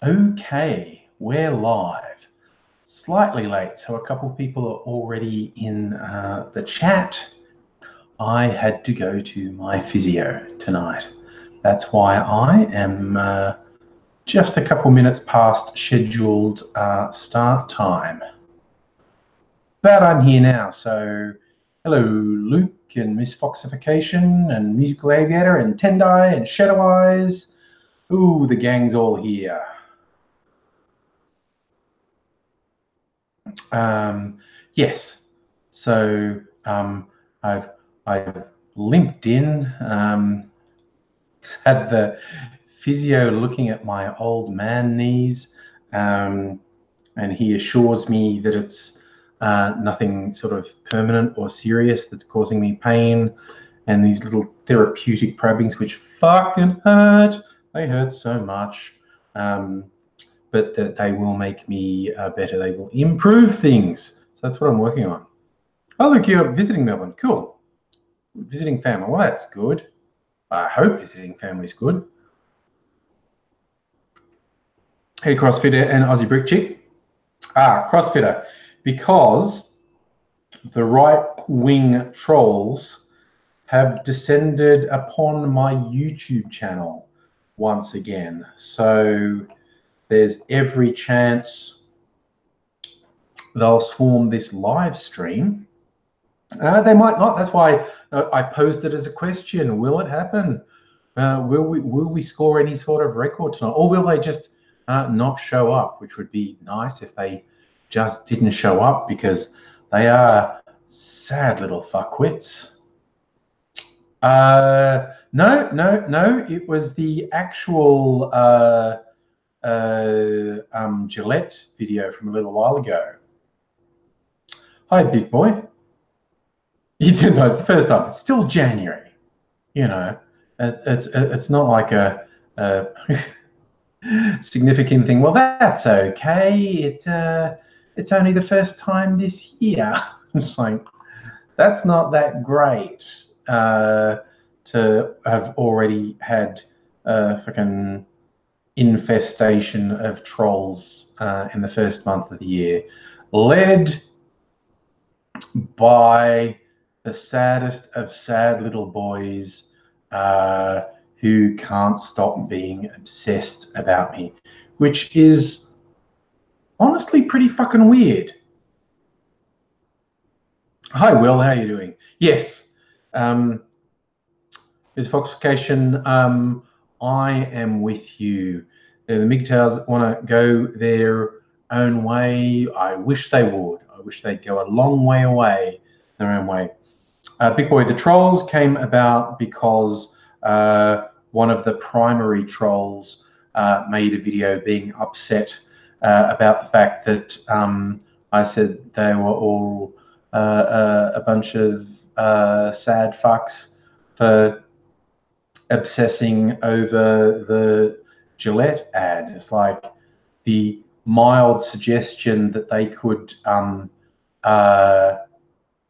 Okay, we're live. Slightly late, so a couple of people are already in the chat. I had to go to my physio tonight. That's why I am just a couple minutes past scheduled start time. But I'm here now, so hello Luke and Miss Foxification and Musical Aviator and Tendai and Shadow Eyes. Ooh, the gang's all here. Yes, so I've linked in, had the physio looking at my old man knees, and he assures me that it's nothing sort of permanent or serious that's causing me pain, and these little therapeutic probings which fucking hurt. They hurt so much. But that they will make me better. They will improve things. So that's what I'm working on. Oh, look, you're visiting Melbourne. Cool. Visiting family. Well, that's good. I hope visiting family is good. Hey, CrossFitter and Aussie Brick Chick. CrossFitter. Because the right-wing trolls have descended upon my YouTube channel once again. So there's every chance they'll swarm this live stream. They might not. That's why I posed it as a question. Will it happen? Will we score any sort of record tonight? Or will they just not show up, which would be nice if they just didn't show up, because they are sad little fuckwits. No. It was the actual Gillette video from a little while ago. Hi, big boy. You didn't know it's the first time. It's still January. You know, it's not like a significant thing. Well, that's okay. It's only the first time this year. It's like, that's not that great to have already had a fucking infestation of trolls in the first month of the year, led by the saddest of sad little boys who can't stop being obsessed about me, which is honestly pretty fucking weird. Hi, Will, how are you doing? Yes, is Foxification, I am with you. The MGTOWs want to go their own way. I wish they would. I wish they'd go a long way away their own way. Big boy, the trolls came about because one of the primary trolls made a video being upset about the fact that I said they were all a bunch of sad fucks for obsessing over the Gillette ad. It's like the mild suggestion that they could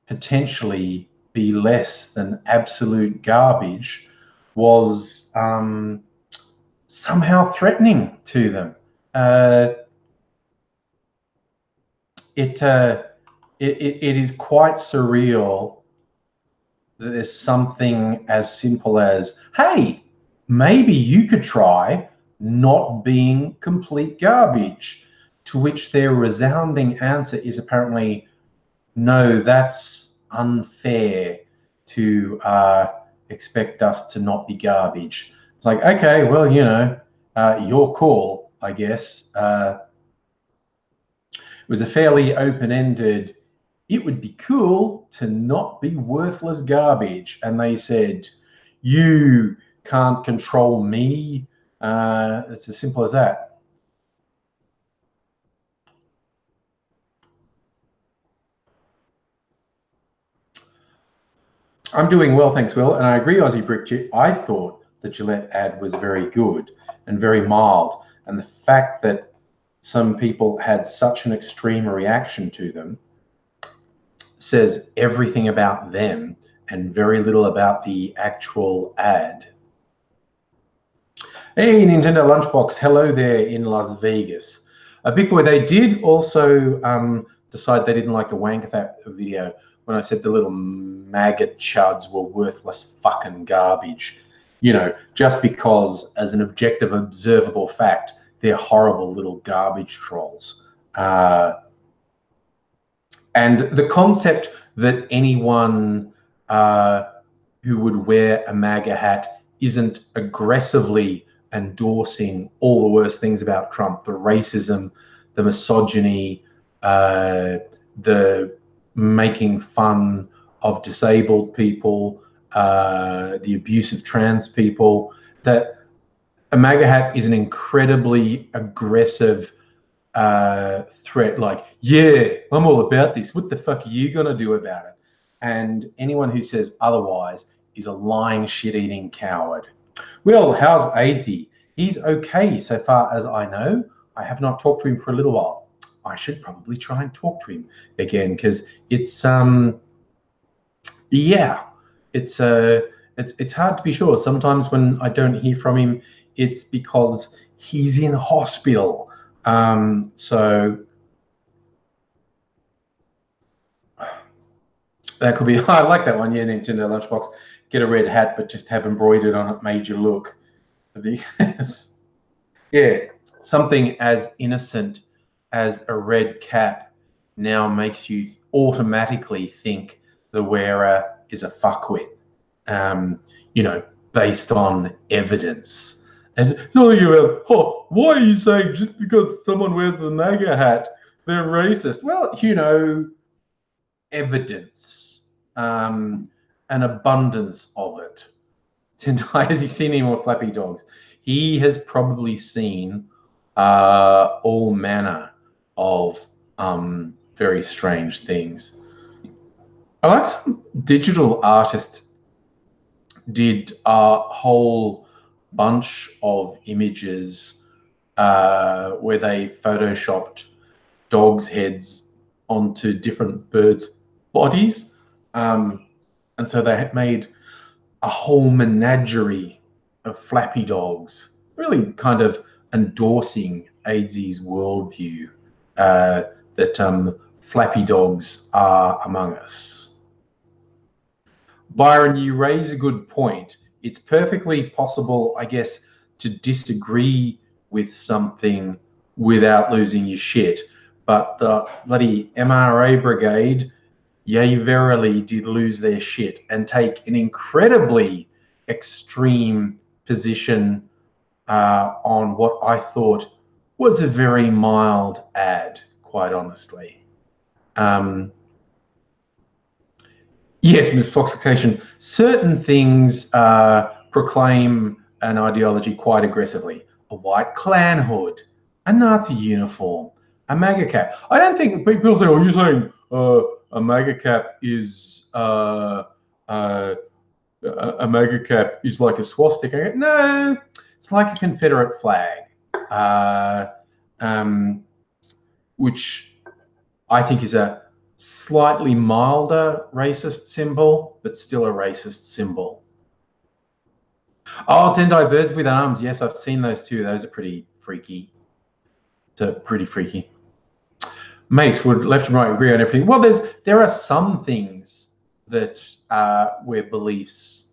potentially be less than absolute garbage was somehow threatening to them. It is quite surreal that there's something as simple as, hey, maybe you could try not being complete garbage, to which their resounding answer is apparently, no, that's unfair to expect us to not be garbage. It's like, okay, well, you know, your call, I guess. It was a fairly open-ended, it would be cool to not be worthless garbage. And they said, you can't control me. It's as simple as that. I'm doing well, thanks, Will. And I agree, Aussie Brick. I thought the Gillette ad was very good and very mild. And the fact that some people had such an extreme reaction to them says everything about them and very little about the actual ad. Hey, Nintendo Lunchbox. Hello there in Las Vegas. Big boy, they did also decide they didn't like the wank of that video when I said the little maggot chuds were worthless fucking garbage. You know, just because, as an objective, observable fact, they're horrible little garbage trolls. And the concept that anyone who would wear a MAGA hat isn't aggressively endorsing all the worst things about Trump, the racism, the misogyny, the making fun of disabled people, the abuse of trans people, that a MAGA hat is an incredibly aggressive threat. Like, yeah, I'm all about this. What the fuck are you going to do about it? And anyone who says otherwise is a lying, shit-eating coward. Well, how's Aidsy? He's okay so far as I know. I have not talked to him for a little while. I should probably try and talk to him again because it's yeah, it's hard to be sure. Sometimes when I don't hear from him, it's because he's in hospital. So that could be. I like that one. Yeah, Nintendo Lunchbox. Get a red hat, but just have embroidered on it made you look. Yeah, something as innocent as a red cap now makes you automatically think the wearer is a fuckwit. You know, based on evidence. As not about, oh, why are you saying just because someone wears a MAGA hat, they're racist? Well, you know, evidence, an abundance of it. Has he seen any more flappy dogs? He has probably seen all manner of very strange things. I like some digital artist did a whole bunch of images where they photoshopped dogs' heads onto different birds' bodies. And so they had made a whole menagerie of flappy dogs, really kind of endorsing AIDS's worldview that flappy dogs are among us. Byron, you raise a good point. It's perfectly possible, I guess, to disagree with something without losing your shit. But the bloody MRA brigade, yea, verily, did lose their shit and take an incredibly extreme position on what I thought was a very mild ad, quite honestly. Yes, misfoxication. Certain things proclaim an ideology quite aggressively. A white clan hood, a Nazi uniform, a MAGA cap. I don't think people say, "Oh, you're saying a MAGA cap is a MAGA cap is like a swastika." No, it's like a Confederate flag, which I think is a slightly milder racist symbol, but still a racist symbol. Oh, Tendai birds with arms. Yes, I've seen those too. Those are pretty freaky. It's pretty freaky. Mace, would left and right agree on everything? Well, there are some things that where beliefs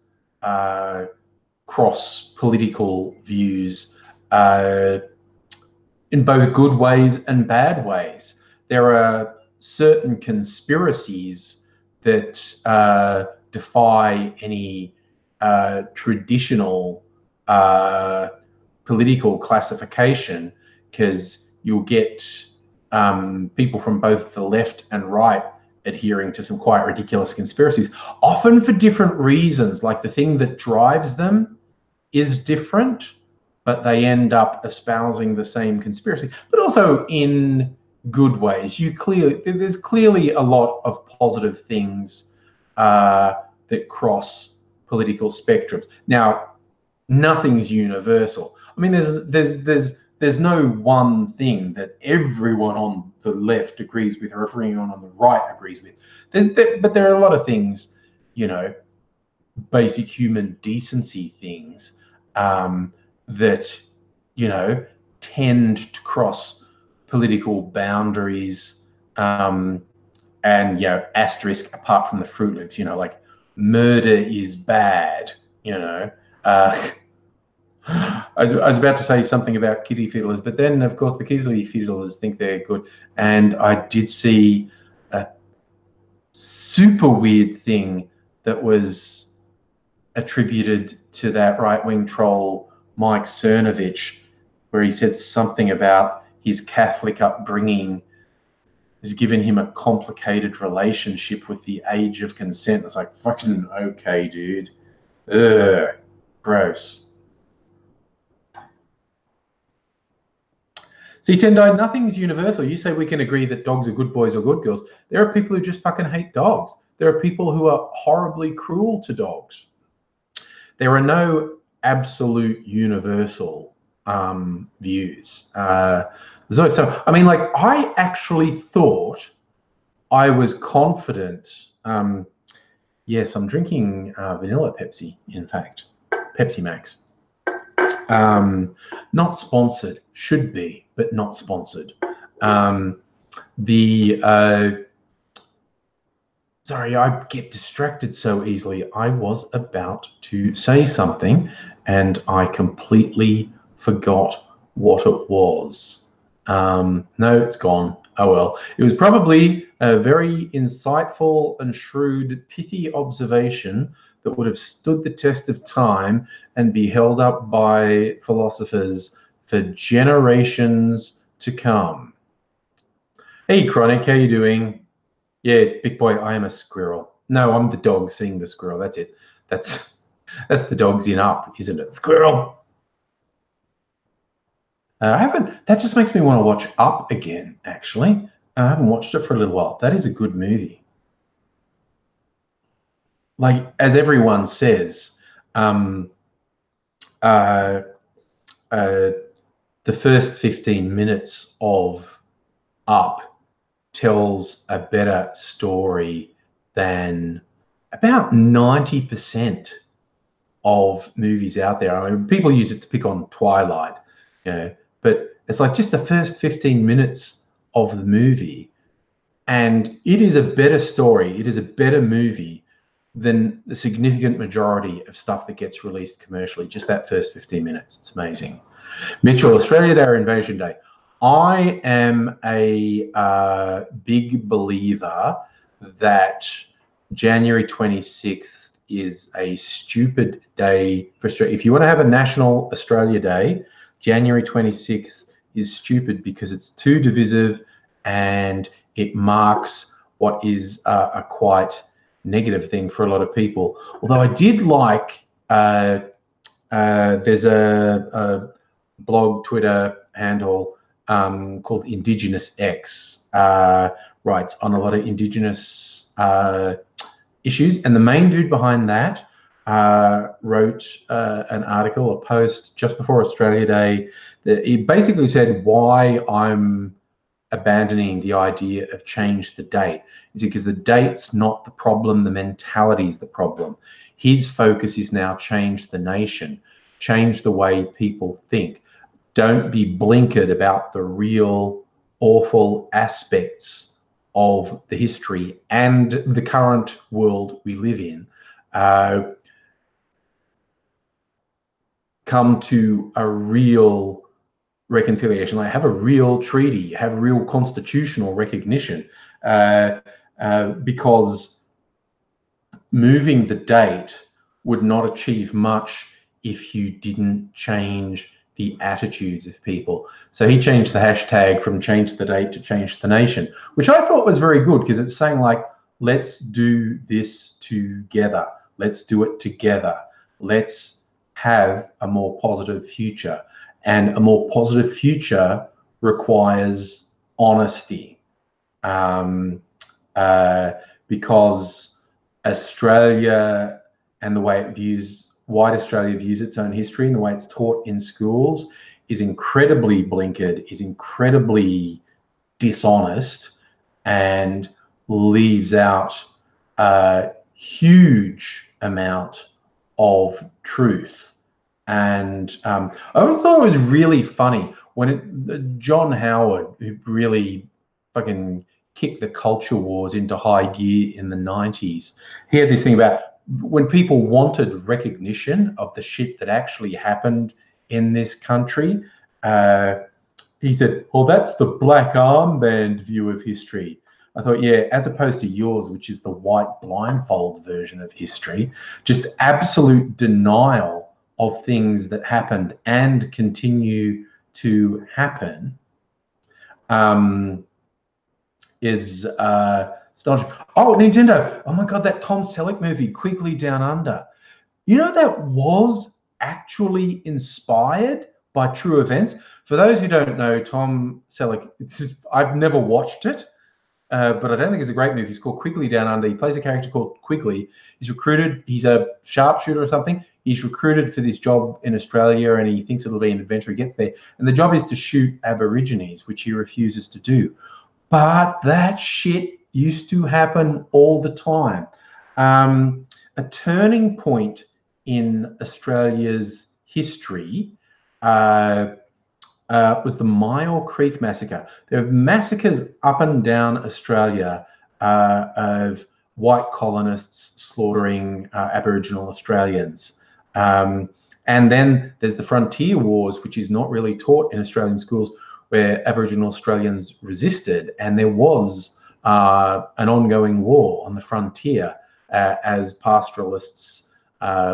cross political views in both good ways and bad ways. There are certain conspiracies that defy any traditional political classification, because you'll get people from both the left and right adhering to some quite ridiculous conspiracies, often for different reasons. Like the thing that drives them is different, but they end up espousing the same conspiracy, but also in good ways. There's clearly a lot of positive things that cross political spectrums. Now, nothing's universal. I mean, there's no one thing that everyone on the left agrees with or everyone on the right agrees with. But there are a lot of things, you know, basic human decency things that, you know, tend to cross political boundaries, and, you know, asterisk apart from the Fruit Loops, you know, like murder is bad, you know. I was about to say something about kitty fiddlers, but then, of course, the kitty fiddlers think they're good. And I did see a super weird thing that was attributed to that right-wing troll, Mike Cernovich, where he said something about his Catholic upbringing has given him a complicated relationship with the age of consent. It's like, fucking okay, dude. Ugh, gross. See, Tendai, nothing's universal. You say we can agree that dogs are good boys or good girls. There are people who just fucking hate dogs. There are people who are horribly cruel to dogs. There are no absolute universal views. So, I mean, like, I actually thought I was confident. Yes, I'm drinking vanilla Pepsi, in fact, Pepsi Max. Not sponsored, should be, but not sponsored. Sorry, I get distracted so easily. I was about to say something and I completely forgot what it was. No, it's gone. Oh well. It was probably a very insightful and shrewd, pithy observation that would have stood the test of time and be held up by philosophers for generations to come. Hey, Chronic, how you doing? Yeah, big boy, I am a squirrel. No, I'm the dog seeing the squirrel. That's it. That's the dogs in Up, isn't it? Squirrel. I haven't. That just makes me want to watch Up again. Actually, I haven't watched it for a little while. That is a good movie. Like, as everyone says, the first 15 minutes of Up tells a better story than about 90% of movies out there. I mean, people use it to pick on Twilight, you know, but it's like just the first 15 minutes of the movie, and it is a better story. It is a better movie than the significant majority of stuff that gets released commercially. Just that first 15 minutes. It's amazing. Mitchell, Australia Day or Invasion Day? I am a big believer that January 26th is a stupid day for Australia. If you want to have a National Australia Day, January 26th is stupid because it's too divisive and it marks what is a quite negative thing for a lot of people. Although I did like, there's a blog, Twitter handle called Indigenous X, writes on a lot of Indigenous issues. And the main dude behind that wrote an article, a post just before Australia Day. He basically said why I'm abandoning the idea of change the date is because the date's not the problem, the mentality's the problem. His focus is now change the nation, change the way people think. Don't be blinkered about the real awful aspects of the history and the current world we live in. Come to a real reconciliation, like have a real treaty, have real constitutional recognition, because moving the date would not achieve much if you didn't change the attitudes of people. So he changed the hashtag from change the date to change the nation, which I thought was very good because it's saying like, let's do this together. Let's do it together. Let's have a more positive future. And a more positive future requires honesty, because Australia and the way it views, white Australia views its own history and the way it's taught in schools is incredibly blinkered, is incredibly dishonest, and leaves out a huge amount of truth. And I always thought it was really funny when John Howard, who really fucking kicked the culture wars into high gear in the 90s, he had this thing about when people wanted recognition of the shit that actually happened in this country. He said, well, that's the black armband view of history. I thought, yeah, as opposed to yours, which is the white blindfold version of history, just absolute denial of things that happened and continue to happen is astonishing. Oh, Nintendo. Oh, my God, that Tom Selleck movie, Quigley Down Under. You know, that was actually inspired by true events. For those who don't know, Tom Selleck, I've never watched it. But I don't think it's a great movie. It's called Quigley Down Under. He plays a character called Quigley. He's recruited. He's a sharpshooter or something. He's recruited for this job in Australia, and he thinks it'll be an adventure. He gets there, and the job is to shoot Aborigines, which he refuses to do. But that shit used to happen all the time. A turning point in Australia's history was the Myall Creek Massacre. There are massacres up and down Australia of white colonists slaughtering Aboriginal Australians. And then there's the Frontier Wars, which is not really taught in Australian schools, where Aboriginal Australians resisted. And there was an ongoing war on the frontier as pastoralists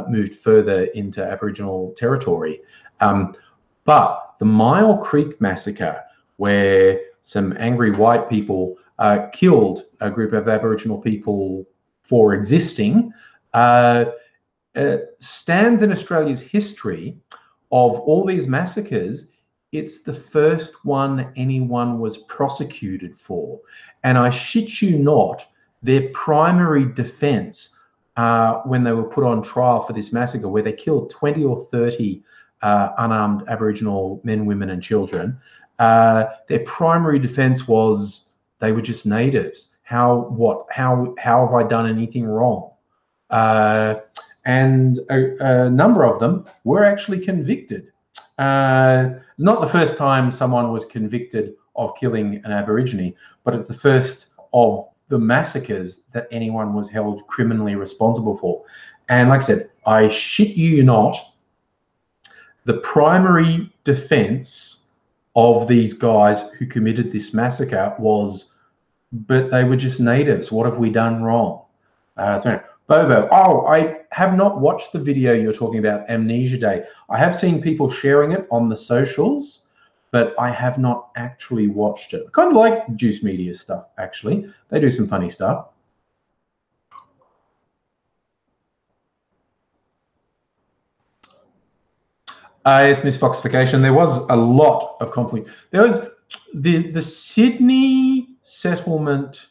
moved further into Aboriginal territory. But the Myall Creek Massacre, where some angry white people killed a group of Aboriginal people for existing, stands in Australia's history. Of all these massacres, it's the first one anyone was prosecuted for. And I shit you not, their primary defense when they were put on trial for this massacre, where they killed 20 or 30 unarmed Aboriginal men, women, and children, their primary defense was they were just natives. How have I done anything wrong? And a number of them were actually convicted. It's not the first time someone was convicted of killing an Aborigine, but it's the first of the massacres that anyone was held criminally responsible for. And like I said, I shit you not, the primary defense of these guys who committed this massacre was, but they were just natives. What have we done wrong? So Bobo, oh, I have not watched the video you're talking about, Amnesia Day. I have seen people sharing it on the socials, but I have not actually watched it. I kind of like Juice Media stuff, actually. They do some funny stuff. Yes, Miss Foxification, there was a lot of conflict. There was the Sydney settlement,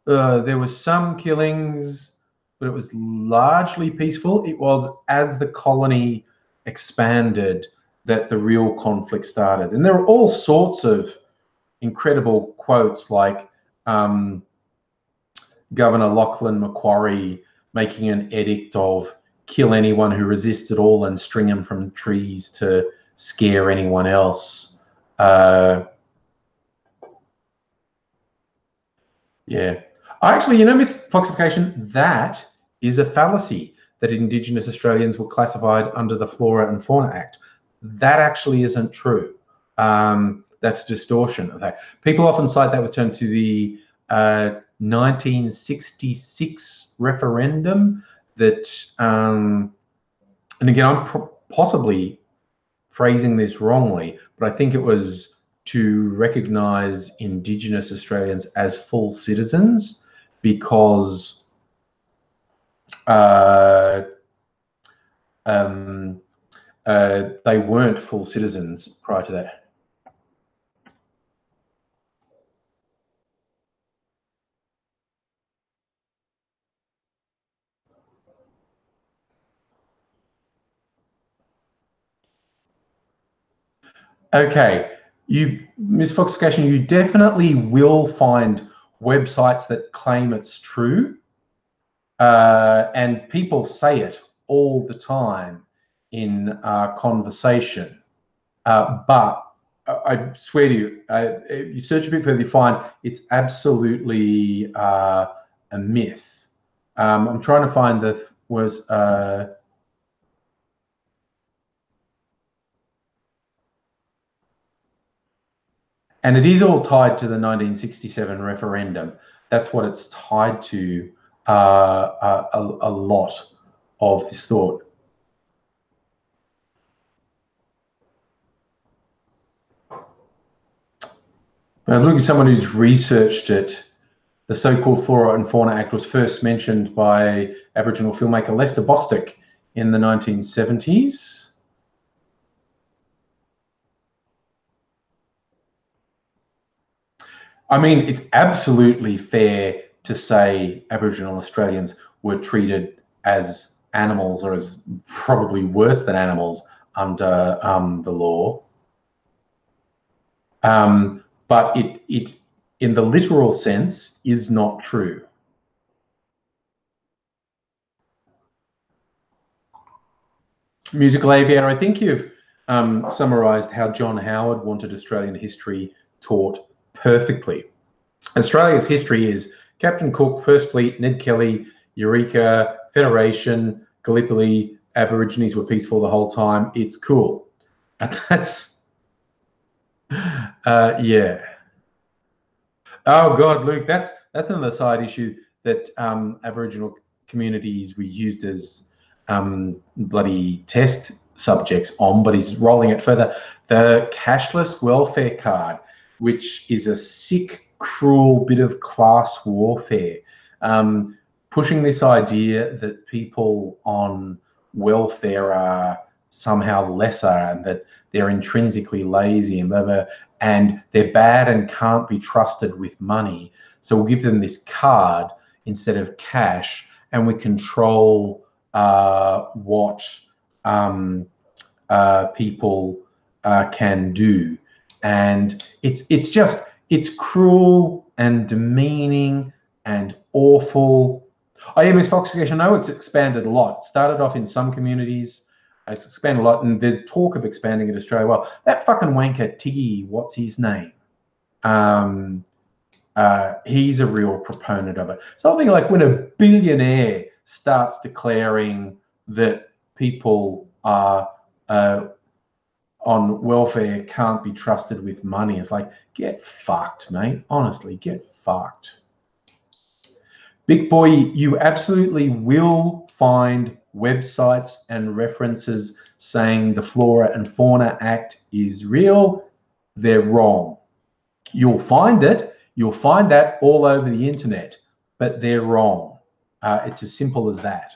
there was some killings, but it was largely peaceful. It was as the colony expanded that the real conflict started. And there were all sorts of incredible quotes, like Governor Lachlan Macquarie making an edict of kill anyone who resists at all and string them from trees to scare anyone else. Yeah. Actually, you know, Miss Foxification, that is a fallacy that Indigenous Australians were classified under the Flora and Fauna Act. That actually isn't true. That's distortion of that. People often cite that with turn to the 1966 referendum that, and again, I'm possibly phrasing this wrongly, but I think it was to recognise Indigenous Australians as full citizens, because they weren't full citizens prior to that. Okay, Ms. Foxification, you definitely will find websites that claim it's true, and people say it all the time in conversation. But I swear to you, if you search a bit further, you find it's absolutely a myth. I'm trying to find the was. And it is all tied to the 1967 referendum. That's what it's tied to, a lot of this thought. Now, look at someone who's researched it. The so-called Flora and Fauna Act was first mentioned by Aboriginal filmmaker Lester Bostick in the 1970s. I mean, it's absolutely fair to say Aboriginal Australians were treated as animals, or as probably worse than animals under the law. But it, in the literal sense, is not true. Musical Aviator, I think you've summarised how John Howard wanted Australian history taught perfectly. Australia's history is Captain Cook, First Fleet, Ned Kelly, Eureka, Federation, Gallipoli, Aborigines were peaceful the whole time. It's cool. And that's, yeah. Oh God, Luke, that's another side issue that Aboriginal communities were used as bloody test subjects on, but he's rolling it further. The cashless welfare card, which is a sick, cruel bit of class warfare, pushing this idea that people on welfare are somehow lesser and that they're intrinsically lazy and blah, blah, and they're bad and can't be trusted with money. So we'll give them this card instead of cash, and we control what people can do. And it's cruel and demeaning and awful. Oh yeah, Miss Fox, I know it's expanded a lot. It started off in some communities. It's expanded a lot, and there's talk of expanding it in Australia. Well, that fucking wanker Tiggy, what's his name? He's a real proponent of it. Something like when a billionaire starts declaring that people are on welfare can't be trusted with money, it's like, get fucked, mate. Honestly, get fucked. Big boy, you absolutely will find websites and references saying the Flora and Fauna Act is real. They're wrong. You'll find it. You'll find that all over the internet, but they're wrong. It's as simple as that.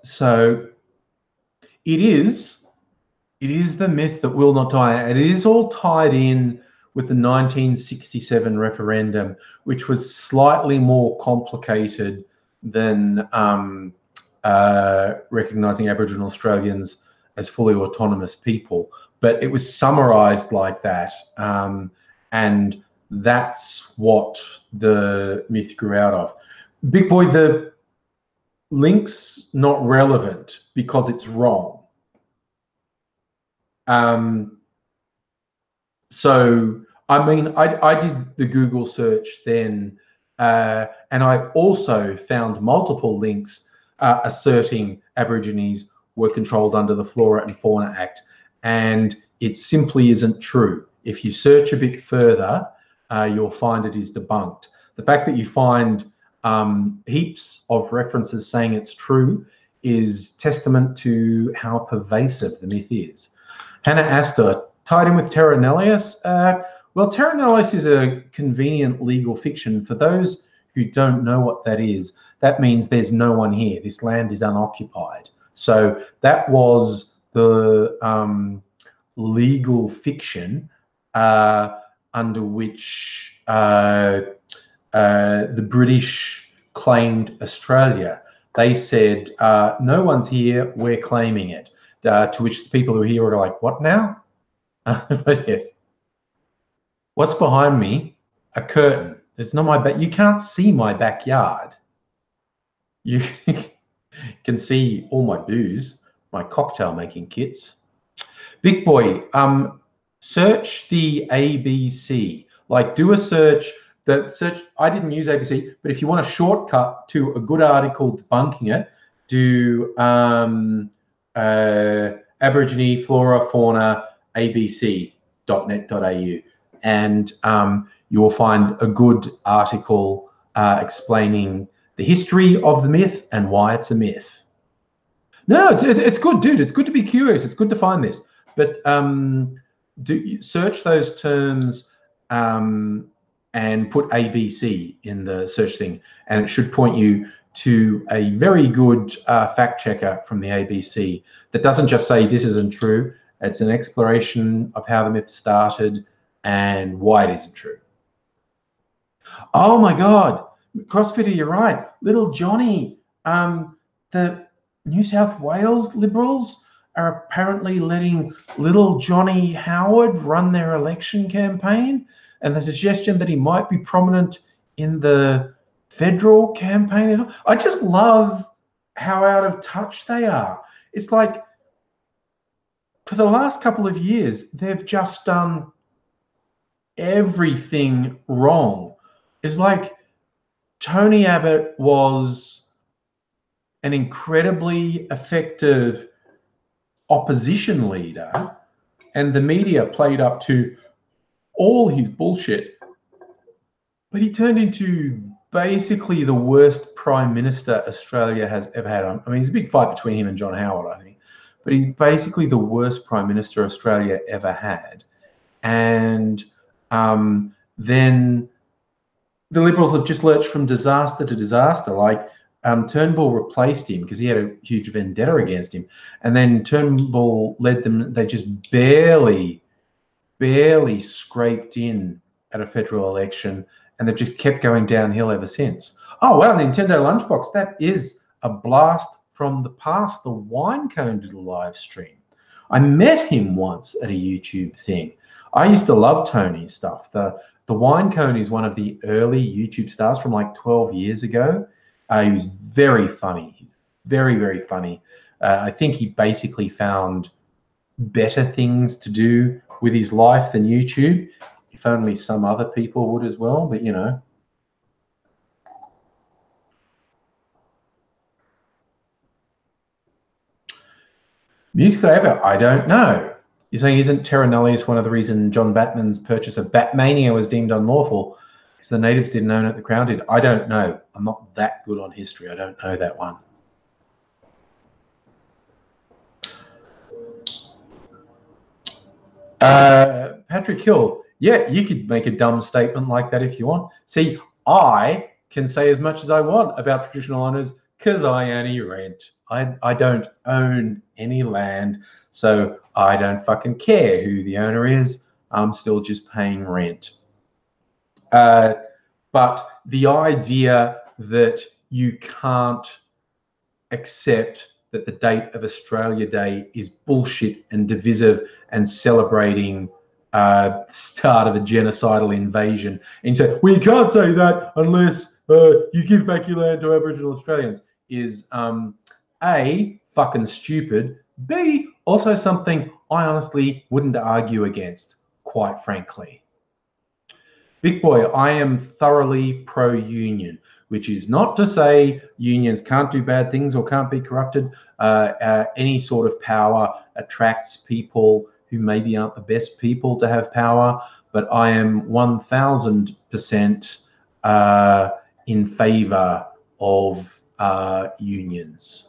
So it is the myth that will not die. And it is all tied in with the 1967 referendum, which was slightly more complicated than recognising Aboriginal Australians as fully autonomous people. But it was summarised like that. And that's what the myth grew out of. Big boy, the link's not relevant because it's wrong. So, I mean, I did the Google search then, and I also found multiple links asserting Aborigines were controlled under the Flora and Fauna Act, and it simply isn't true. If you search a bit further, you'll find it is debunked. The fact that you find heaps of references saying it's true is testament to how pervasive the myth is. Hannah Astor, tied in with Terra Nullius. Well, Terra Nullius is a convenient legal fiction. For those who don't know what that is, that means there's no one here. This land is unoccupied. So that was the legal fiction under which the British claimed Australia. They said, no one's here, we're claiming it. To which the people who are here are like, what now? But yes. What's behind me? A curtain. It's not my back. You can't see my backyard. You can see all my booze, my cocktail making kits. Big boy, search the ABC. Like, do a search. I didn't use ABC, but if you want a shortcut to a good article debunking it, do Aborigine Flora Fauna abc.net.au, and you will find a good article explaining the history of the myth and why it's a myth. No, it's good, dude. It's good to be curious. It's good to find this. But search those terms and put ABC in the search thing, and it should point you to a very good fact checker from the ABC that doesn't just say this isn't true. It's an exploration of how the myth started and why it isn't true. Oh my God, CrossFitter, you're right. Little Johnny, the New South Wales Liberals are apparently letting little Johnny Howard run their election campaign, and the suggestion that he might be prominent in the federal campaign. I just love how out of touch they are. It's like, for the last couple of years, they've just done everything wrong. It's like Tony Abbott was an incredibly effective opposition leader, and the media played up to all his bullshit, but he turned into basically the worst prime minister Australia has ever had. I mean, it's a big fight between him and John Howard, I think, but he's basically the worst prime minister Australia ever had. And then the Liberals have just lurched from disaster to disaster. Like, Turnbull replaced him because he had a huge vendetta against him, and then Turnbull led them. They just barely scraped in at a federal election, and they've just kept going downhill ever since. Oh wow, Nintendo Lunchbox, that is a blast from the past. The Winecone did a live stream. I met him once at a YouTube thing. I used to love Tony's stuff. The Winecone is one of the early YouTube stars from like 12 years ago. He was very funny, very, very funny. I think he basically found better things to do with his life than YouTube. If only some other people would as well, but you know. Musical ever? I don't know. You're saying, isn't Terra Nullius one of the reasons John Batman's purchase of Batmania was deemed unlawful? Because the natives didn't own it, the Crown did. I don't know. I'm not that good on history. I don't know that one. Patrick Hill, yeah, you could make a dumb statement like that if you want. See, I can say as much as I want about traditional owners because I only rent. I don't own any land, so I don't fucking care who the owner is. I'm still just paying rent. But the idea that you can't accept that the date of Australia Day is bullshit and divisive and celebrating the start of a genocidal invasion, and say, well, you can't say that unless you give back your land to Aboriginal Australians, is A, fucking stupid, B, also something I honestly wouldn't argue against, quite frankly. Big boy, I am thoroughly pro-union, which is not to say unions can't do bad things or can't be corrupted. Any sort of power attracts people who maybe aren't the best people to have power, but I am 1000% in favor of unions.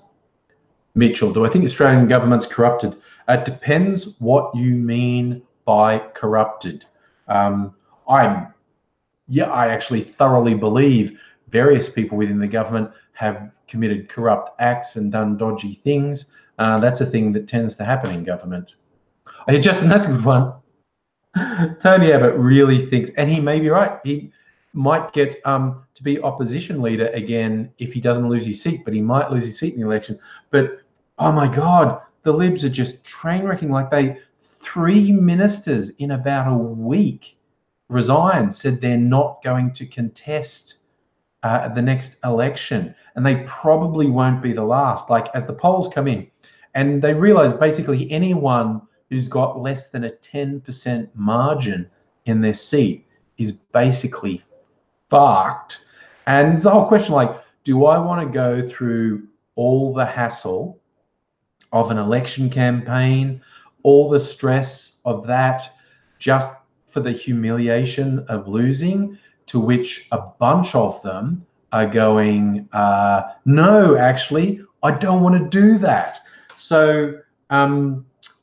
Mitchell, do I think Australian government's corrupted? It depends what you mean by corrupted. I actually thoroughly believe various people within the government have committed corrupt acts and done dodgy things. That's a thing that tends to happen in government. Hey, Justin, that's a good one. Tony Abbott really thinks, and he may be right, he might get to be opposition leader again if he doesn't lose his seat, but he might lose his seat in the election. But, oh my God, the Libs are just train wrecking. Like, 3 ministers in about a week resigned, said they're not going to contest the next election, and they probably won't be the last. Like, as the polls come in, and they realize basically anyone who's got less than a 10% margin in their seat is basically fucked. And it's the whole question, like, do I want to go through all the hassle of an election campaign, all the stress of that, just for the humiliation of losing, to which a bunch of them are going, no, actually, I don't want to do that. So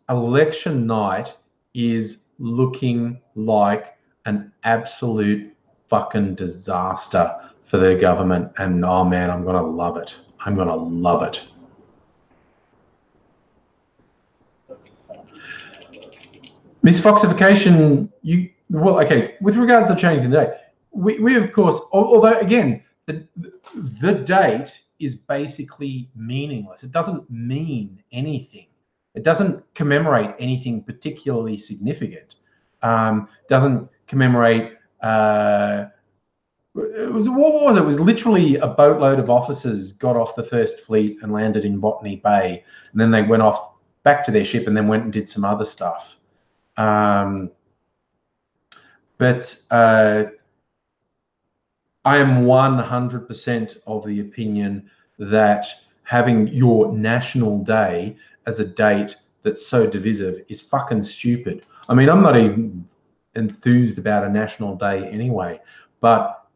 election night is looking like an absolute fucking disaster for their government. And oh man, I'm going to love it. I'm going to love it. Misfoxification, well, okay, with regards to changing the date, we of course, although again, the date is basically meaningless. It doesn't mean anything. It doesn't commemorate anything particularly significant. Doesn't commemorate, what was it? It was literally a boatload of officers got off the First Fleet and landed in Botany Bay, and then they went off back to their ship and then went and did some other stuff. But I am 100% of the opinion that having your national day as a date that's so divisive is fucking stupid. I mean, I'm not even enthused about a national day anyway, but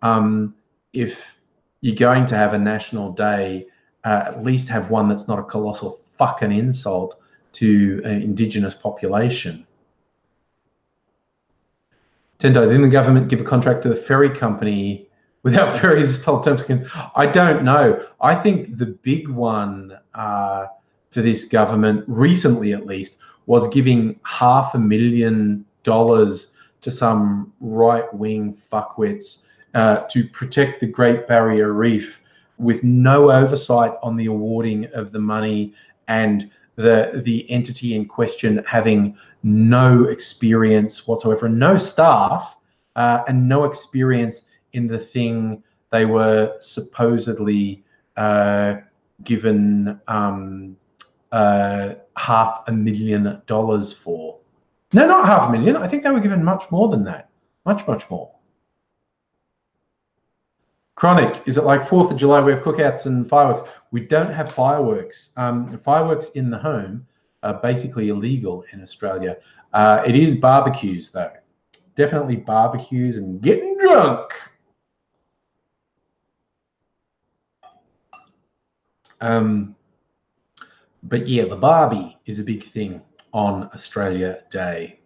if you're going to have a national day, at least have one that's not a colossal fucking insult to an Indigenous population. Tendo, didn't the government give a contract to the ferry company without ferries told terms and conditions? I don't know. I think the big one for this government, recently at least, was giving $500,000 to some right-wing fuckwits to protect the Great Barrier Reef, with no oversight on the awarding of the money, and the entity in question having no experience whatsoever, no staff, and no experience in the thing they were supposedly given $500,000 for. No, not $500,000. I think they were given much more than that. Much, much more. Chronic, is it like 4th of July we have cookouts and fireworks? We don't have fireworks. Fireworks in the home are basically illegal in Australia. It is barbecues though. Definitely barbecues and getting drunk. But yeah, the Barbie is a big thing on Australia Day.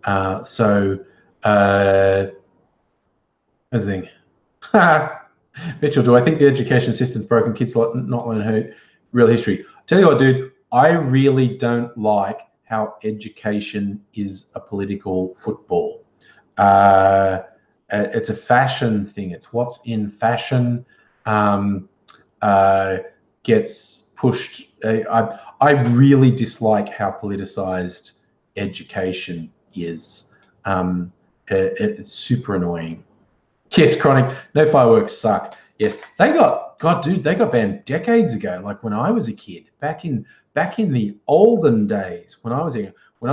That's the thing. Mitchell, do I think the education system's broken? Kids not learn real history. Tell you what, dude, I really don't like how education is a political football. It's a fashion thing. It's what's in fashion gets pushed. I really dislike how politicized education is. It's super annoying. Yes, Chronic, no fireworks suck. Yes, they got banned decades ago. Like when I was a kid, back in the olden days, when I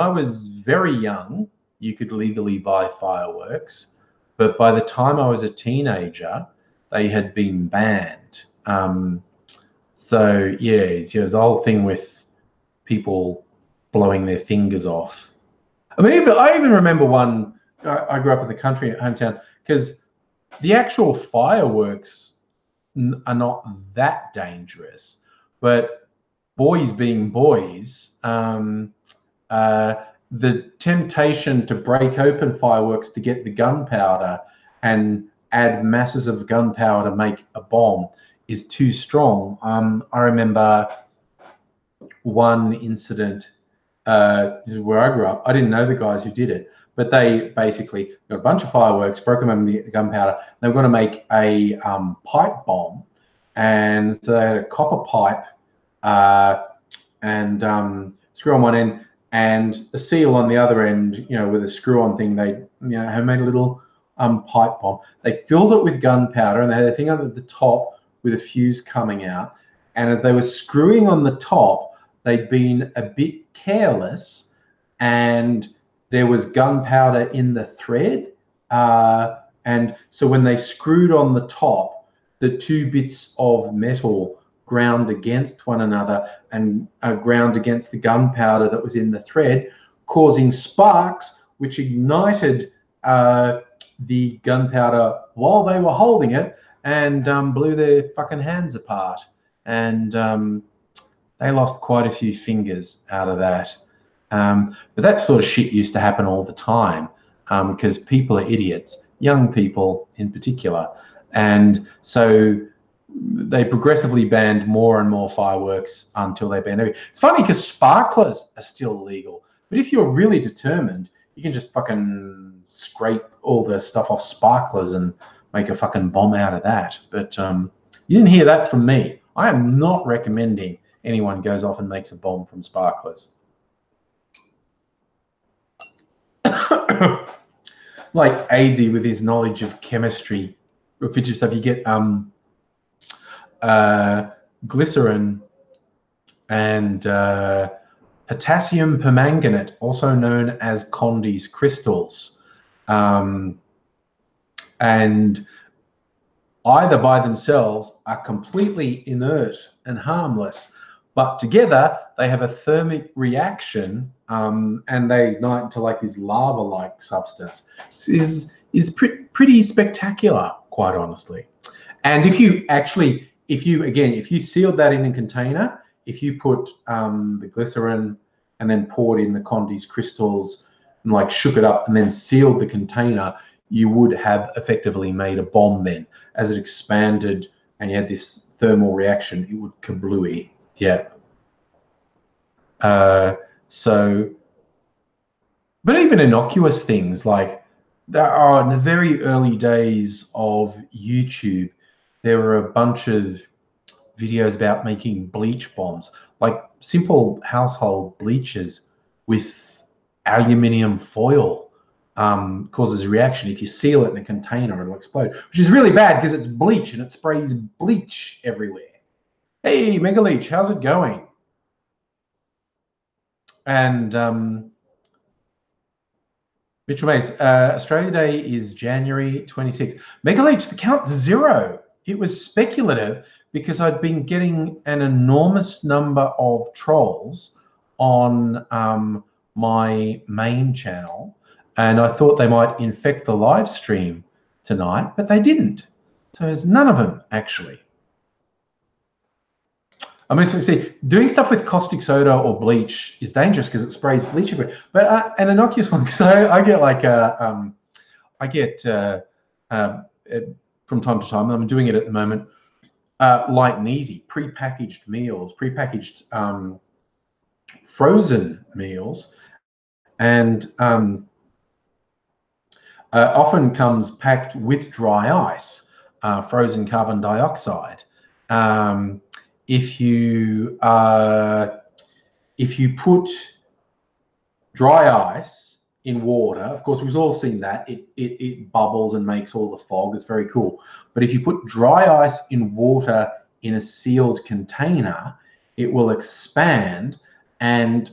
was very young, you could legally buy fireworks, but by the time I was a teenager, they had been banned. So yeah, it's the whole thing with people blowing their fingers off. I mean, I even remember one. I grew up in the country, hometown, because the actual fireworks are not that dangerous, but boys being boys, the temptation to break open fireworks to get the gunpowder and add masses of gunpowder to make a bomb is too strong. I remember one incident where I grew up. I didn't know the guys who did it, but they basically got a bunch of fireworks, broke them open the gunpowder. They were going to make a pipe bomb, and so they had a copper pipe and screw on one end and a seal on the other end, with a screw-on thing. They, made a little pipe bomb. They filled it with gunpowder, and they had a thing under the top with a fuse coming out. And as they were screwing on the top, they'd been a bit careless, and there was gunpowder in the thread. And so when they screwed on the top, the two bits of metal ground against one another and ground against the gunpowder that was in the thread, causing sparks, which ignited the gunpowder while they were holding it, and blew their fucking hands apart. And they lost quite a few fingers out of that. But that sort of shit used to happen all the time, because people are idiots, young people in particular. And so they progressively banned more and more fireworks until they banned everything. It's funny because sparklers are still legal, but if you're really determined, you can just fucking scrape all the stuff off sparklers and make a fucking bomb out of that. But you didn't hear that from me. I am not recommending anyone goes off and makes a bomb from sparklers. Like Aidsy with his knowledge of chemistry, fidget stuff, you get glycerin and potassium permanganate, also known as Condy's crystals, and either by themselves are completely inert and harmless, but together they have a thermic reaction, and they ignite into like this lava-like substance. Is pretty spectacular, quite honestly. And if you actually, if you sealed that in a container, if you put the glycerin and then poured in the Condy's crystals and like shook it up and then sealed the container, you would have effectively made a bomb then. As it expanded and you had this thermal reaction, it would kablooey. Yeah. But even innocuous things like there are, in the very early days of YouTube, there were a bunch of videos about making bleach bombs, like simple household bleaches with aluminium foil. Causes a reaction. If you seal it in a container, it'll explode, which is really bad because it's bleach and it sprays bleach everywhere. Hey, Mega Leech, how's it going? And Mitchell Mace, Australia Day is January 26th. Mega Leech, the count's 0. It was speculative because I'd been getting an enormous number of trolls on my main channel, and I thought they might infect the live stream tonight, but they didn't. So there's none of them, actually. I mean, see, doing stuff with caustic soda or bleach is dangerous because it sprays bleach everywhere. But an innocuous one, because I get like from time to time, I'm doing it at the moment, light and easy, pre-packaged meals, pre-packaged frozen meals, and often comes packed with dry ice, frozen carbon dioxide. If you put dry ice in water, of course we've all seen that, it bubbles and makes all the fog. It's very cool. But if you put dry ice in water in a sealed container, it will expand, and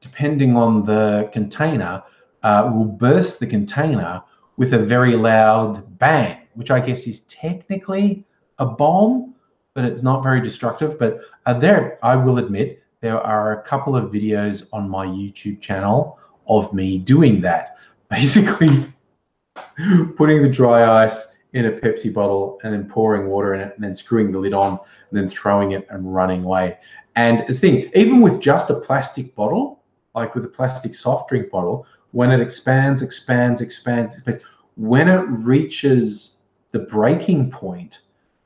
depending on the container, will burst the container with a very loud bang, which I guess is technically a bomb, but it's not very destructive. But I will admit, there are a couple of videos on my YouTube channel of me doing that. Basically, putting the dry ice in a Pepsi bottle and then pouring water in it and then screwing the lid on and then throwing it and running away. And this thing, even with just a plastic bottle, like with a plastic soft drink bottle, when it expands, when it reaches the breaking point,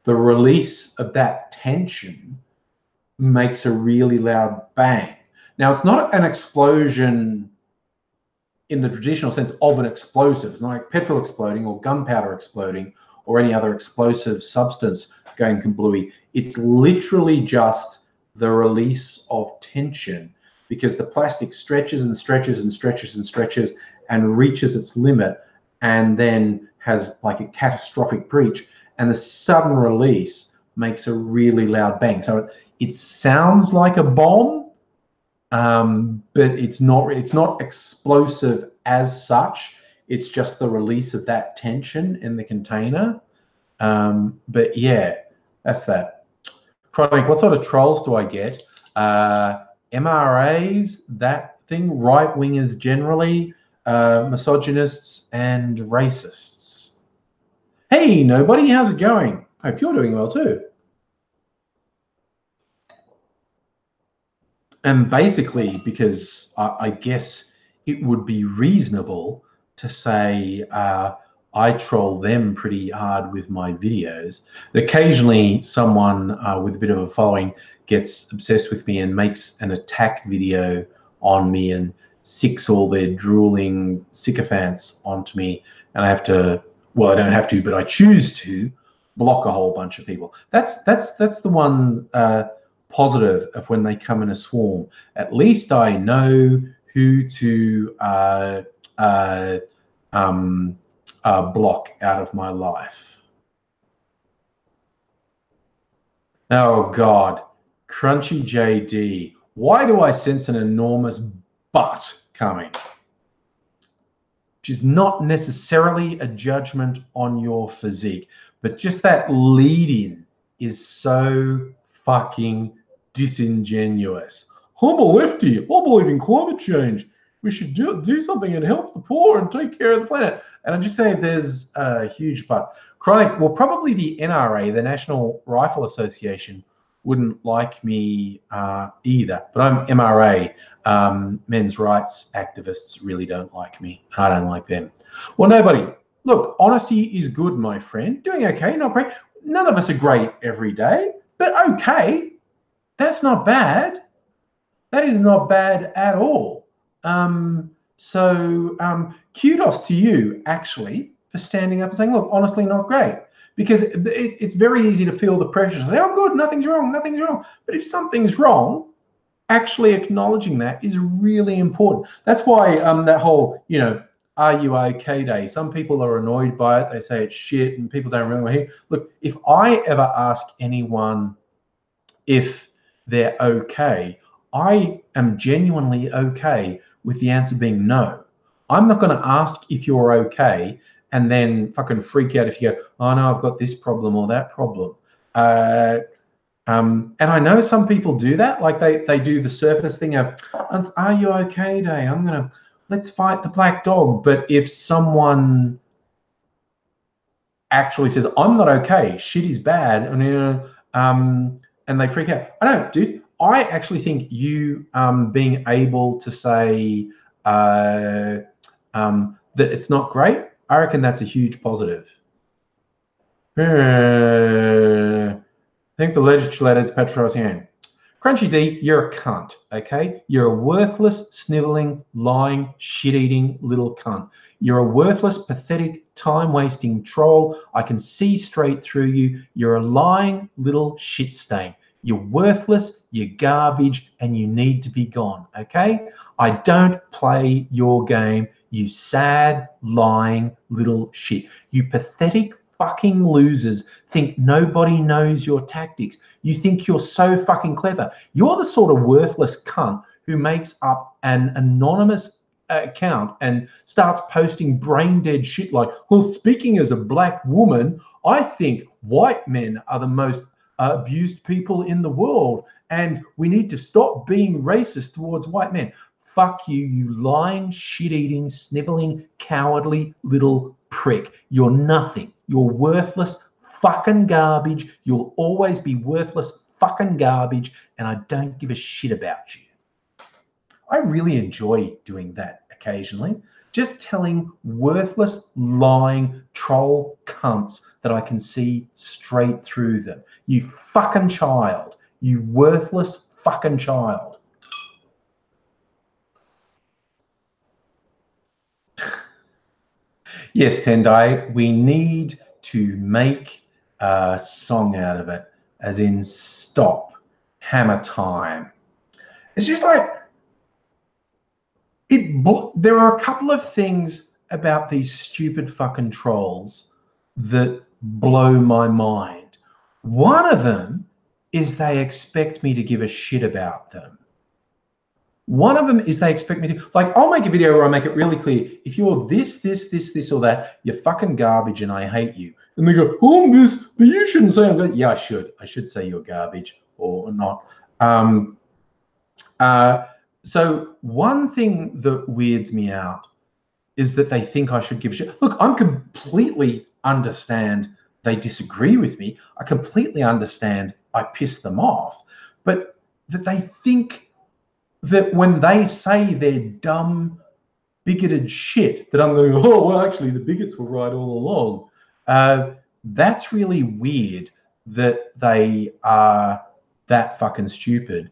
the release of that tension makes a really loud bang. Now, it's not an explosion in the traditional sense of an explosive. It's not like petrol exploding or gunpowder exploding or any other explosive substance going kablooey. It's literally just the release of tension, because the plastic stretches and stretches and stretches and stretches and reaches its limit, and then has like a catastrophic breach, and the sudden release makes a really loud bang. So it sounds like a bomb, but it's not explosive as such. It's just the release of that tension in the container. But yeah, that's that. Chronic, what sort of trolls do I get? MRAs, that thing, right-wingers generally, misogynists, and racists. Hey, nobody, how's it going? Hope you're doing well too. And basically, because I guess it would be reasonable to say I troll them pretty hard with my videos. Occasionally, someone with a bit of a following gets obsessed with me and makes an attack video on me and sicks all their drooling sycophants onto me, and I have to, well, I don't have to, but I choose to block a whole bunch of people. That's the one positive of when they come in a swarm. At least I know who to block out of my life. Oh God, Crunchy JD. Why do I sense an enormous butt coming? Which is not necessarily a judgment on your physique, but just that lead-in is so fucking disingenuous. I'm a lefty. I believe in climate change. We should do something and help the poor and take care of the planet. And I just say there's a huge but. Chronic, well, probably the NRA, the National Rifle Association, wouldn't like me either. But I'm MRA. Men's rights activists really don't like me. I don't like them. Well, nobody. Look, honesty is good, my friend. Doing okay, not great. None of us are great every day, but okay. That's not bad. That is not bad at all. Kudos to you, actually, for standing up and saying, look, honestly, not great. Because it's very easy to feel the pressure. Say, I'm good, nothing's wrong, nothing's wrong. But if something's wrong, actually acknowledging that is really important. That's why that whole, are you okay day, some people are annoyed by it. They say it's shit and people don't really want to hear. Look, if I ever ask anyone if they're okay, I am genuinely okay with the answer being no. I'm not going to ask if you're okay and then fucking freak out if you go, oh no, I've got this problem or that problem. And I know some people do that, like they do the surface thing of, are you okay day? Let's fight the black dog. But if someone actually says, I'm not okay, shit is bad, and they freak out, I don't, dude. I actually think you being able to say that it's not great, I reckon that's a huge positive. I think the legislator's patrocination. Crunchy D, you're a cunt, okay? You're a worthless, sniveling, lying, shit-eating little cunt. You're a worthless, pathetic, time-wasting troll. I can see straight through you. You're a lying little shit stain. You're worthless, you're garbage, and you need to be gone, okay? I don't play your game, you sad, lying little shit. You pathetic fucking losers think nobody knows your tactics. You think you're so fucking clever. You're the sort of worthless cunt who makes up an anonymous account and starts posting brain dead shit like, well, speaking as a black woman, I think white men are the most abused people in the world and we need to stop being racist towards white men. Fuck you, you lying, shit-eating, sniveling, cowardly little prick. You're nothing. You're worthless fucking garbage. You'll always be worthless fucking garbage, and I don't give a shit about you. I really enjoy doing that occasionally. Just telling worthless, lying, troll cunts that I can see straight through them. You fucking child. You worthless fucking child. Yes, Tendai, we need to make a song out of it, as in stop, hammer time. It's just like, there are a couple of things about these stupid fucking trolls that blow my mind. One of them is they expect me to give a shit about them. One of them is they expect me to, like, I'll make a video where I make it really clear, if you're this, or that, you're fucking garbage and I hate you. And they go, oh, I'm this, but you shouldn't say I'm good. Yeah, I should. I should say you're garbage or not. So one thing that weirds me out is that they think I should give a shit. Look, I'm completely understand they disagree with me. I completely understand I piss them off. But that they think that when they say their dumb, bigoted shit, that I'm going to go, oh, well, actually, the bigots were right all along. That's really weird that they are that fucking stupid.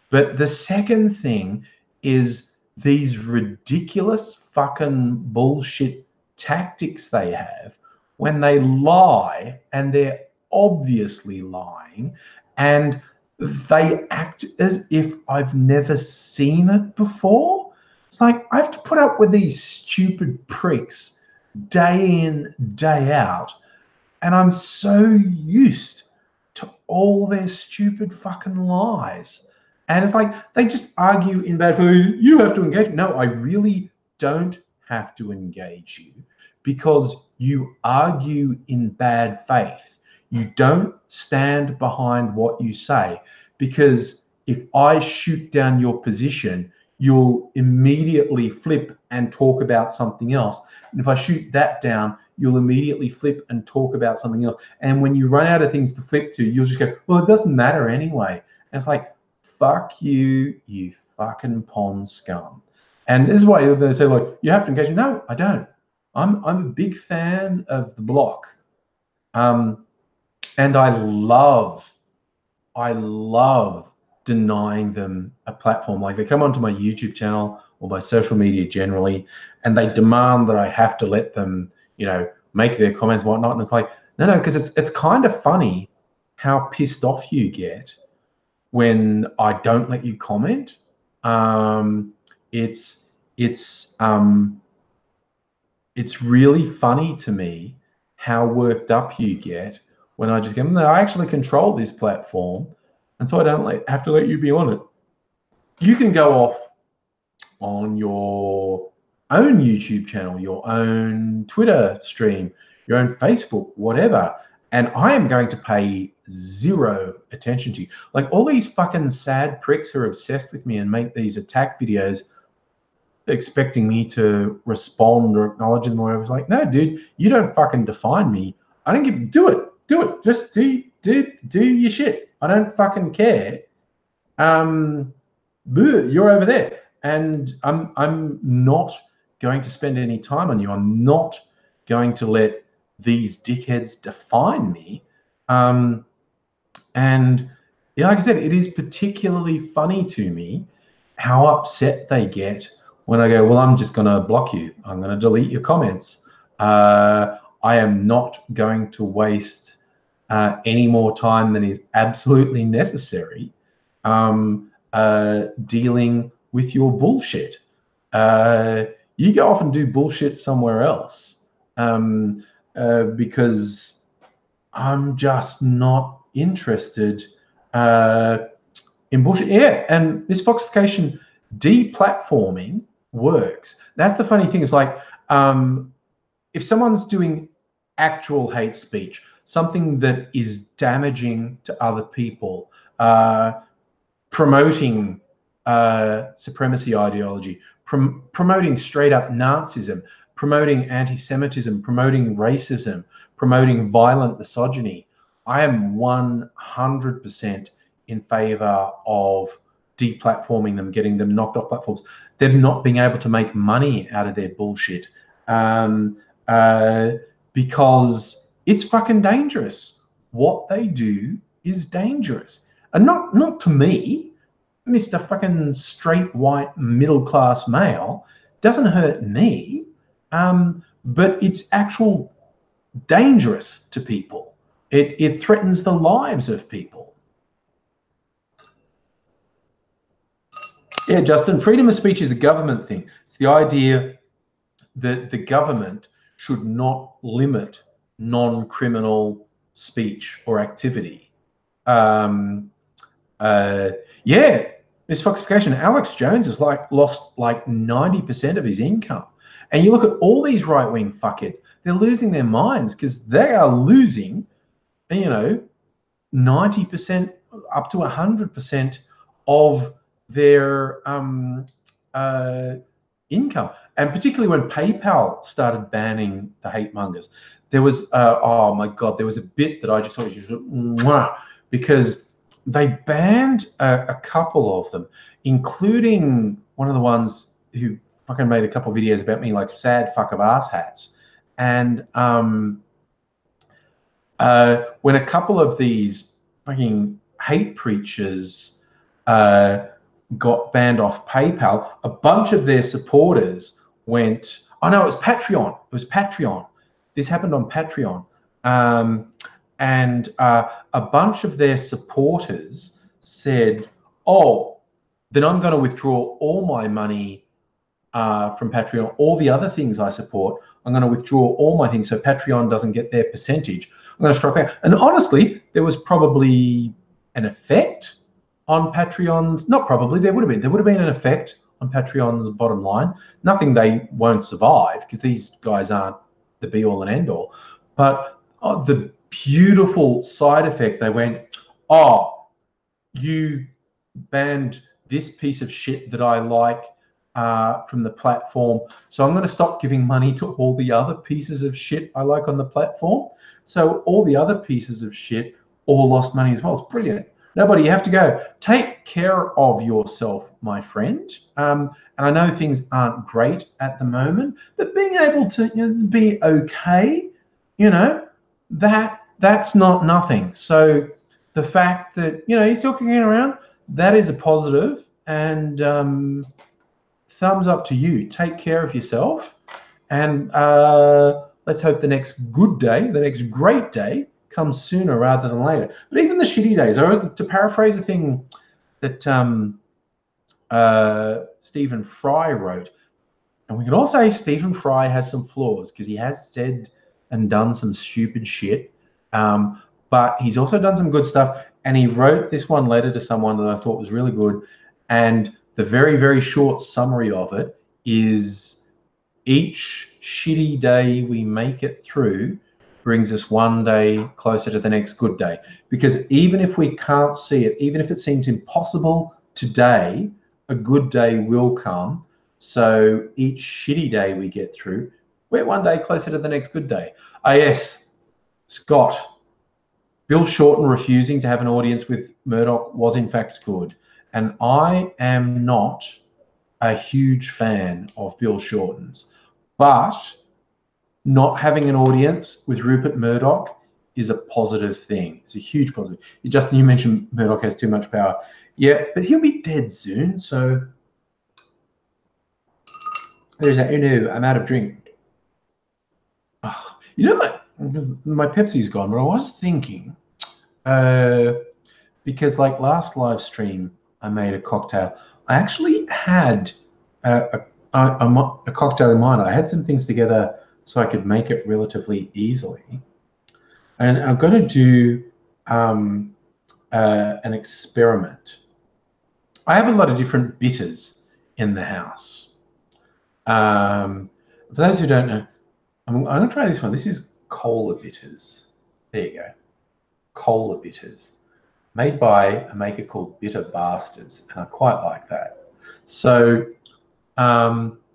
But the second thing is these ridiculous fucking bullshit tactics they have when they lie, and they're obviously lying, and they act as if I've never seen it before. It's like I have to put up with these stupid pricks day in, day out, and I'm so used to all their stupid fucking lies. And it's like they just argue in bad faith. You have to engage. No, I really don't have to engage you because you argue in bad faith. You don't stand behind what you say, because if I shoot down your position, you'll immediately flip and talk about something else. And if I shoot that down, you'll immediately flip and talk about something else. And when you run out of things to flip to, you'll just go, well, it doesn't matter anyway. And it's like, fuck you, you fucking pond scum. And this is why they say, like, you have to engage. No, I don't. I'm a big fan of the block. And I love denying them a platform. Like, they come onto my YouTube channel or my social media generally, and they demand that I have to let them, you know, make their comments and whatnot. And it's like, no, because it's kind of funny how pissed off you get when I don't let you comment. It's really funny to me how worked up you get when I just go, no, I actually control this platform, and so I don't have to let you be on it. You can go off on your own YouTube channel, your own Twitter stream, your own Facebook, whatever, and I am going to pay zero attention to you. Like, all these fucking sad pricks who are obsessed with me and make these attack videos expecting me to respond or acknowledge them or whatever. It's like, no, dude, you don't fucking define me. I don't give, do it. Just do your shit. I don't fucking care. You're over there, and I'm not going to spend any time on you. I'm not going to let these dickheads define me. And yeah, like I said, it is particularly funny to me how upset they get when I go, well, I'm just going to block you. I'm going to delete your comments. I am not going to waste any more time than is absolutely necessary dealing with your bullshit. You go off and do bullshit somewhere else, because I'm just not interested in bullshit. Yeah, and misfoxification, deplatforming works. That's the funny thing. Is like, if someone's doing actual hate speech, something that is damaging to other people, promoting supremacy ideology, promoting straight up Nazism, promoting anti-Semitism, promoting racism, promoting violent misogyny, I am 100% in favor of deplatforming them, getting them knocked off platforms, them not being able to make money out of their bullshit, because it's fucking dangerous. What they do is dangerous. And not to me, Mr. fucking straight white middle class male, doesn't hurt me, but it's actual dangerous to people. It threatens the lives of people. Yeah, Justin, freedom of speech is a government thing. It's the idea the government should not limit non-criminal speech or activity. Yeah, misfoxification. Alex Jones has lost 90% of his income. And you look at all these right-wing fuckheads, they're losing their minds because they are losing, 90% up to 100% of their income. And particularly when PayPal started banning the hate mongers, there was, oh my God, there was a bit that I just thought you should, because they banned a couple of them, including one of the ones who fucking made a couple of videos about me, like sad fuck of ass hats. And when a couple of these fucking hate preachers got banned off PayPal, a bunch of their supporters went, oh no, it was Patreon. It was Patreon. This happened on Patreon. And a bunch of their supporters said, oh, then I'm going to withdraw all my money from Patreon, all the other things I support. I'm going to withdraw all my things so Patreon doesn't get their percentage. I'm going to strike out. And honestly, there was probably an effect on Patreon's, not probably, there would have been an effect on Patreon's bottom line. Nothing they won't survive because these guys aren't the be all and end all. But the beautiful side effect, they went, oh, you banned this piece of shit that I like from the platform, so I'm going to stop giving money to all the other pieces of shit I like on the platform. So all the other pieces of shit all lost money as well. It's brilliant. Nobody, you have to go. Take care of yourself, my friend. And I know things aren't great at the moment, but being able to be okay, that's not nothing. So the fact that you're still kicking around, that is a positive. And thumbs up to you. Take care of yourself, and let's hope the next good day, the next great day, comes sooner rather than later. But even the shitty days, to paraphrase a thing that Stephen Fry wrote, and we can all say Stephen Fry has some flaws because he has said and done some stupid shit, but he's also done some good stuff. And he wrote this one letter to someone that I thought was really good, and the very, very short summary of it is, each shitty day we make it through brings us one day closer to the next good day. Because even if we can't see it, even if it seems impossible today, a good day will come. So each shitty day we get through, we're one day closer to the next good day. Yes, Scott, Bill Shorten refusing to have an audience with Murdoch was in fact good. And I am not a huge fan of Bill Shorten's, but not having an audience with Rupert Murdoch is a positive thing. It's a huge positive. Justin, you mentioned Murdoch has too much power. Yeah, but he'll be dead soon. So there's that. I'm out of drink. Oh, my Pepsi's gone, but I was thinking, because last live stream, I made a cocktail. I actually had a cocktail in mind. I had some things together so I could make it relatively easily. And I'm going to do an experiment. I have a lot of different bitters in the house. For those who don't know, I'm going to try this one. This is cola bitters. There you go. Cola bitters. Made by a maker called Bitter Bastards, and I quite like that. So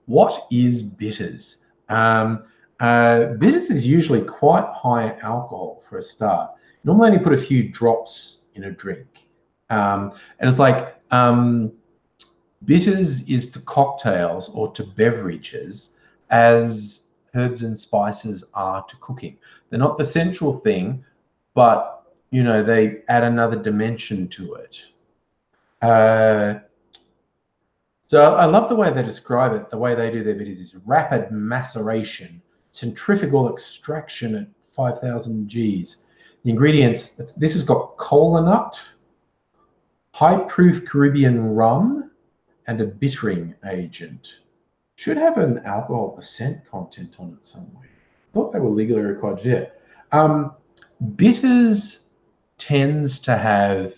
what is bitters? Bitters is usually quite high alcohol for a start. You normally only put a few drops in a drink. And it's bitters is to cocktails or to beverages as herbs and spices are to cooking. They're not the central thing, but they add another dimension to it. So I love the way they describe it. The way they do their bitters is rapid maceration, centrifugal extraction at 5,000 Gs. The ingredients, this has got cola nut, high proof Caribbean rum, and a bittering agent. Should have an alcohol percent content on it somewhere. I thought they were legally required to do it. Bitters tends to have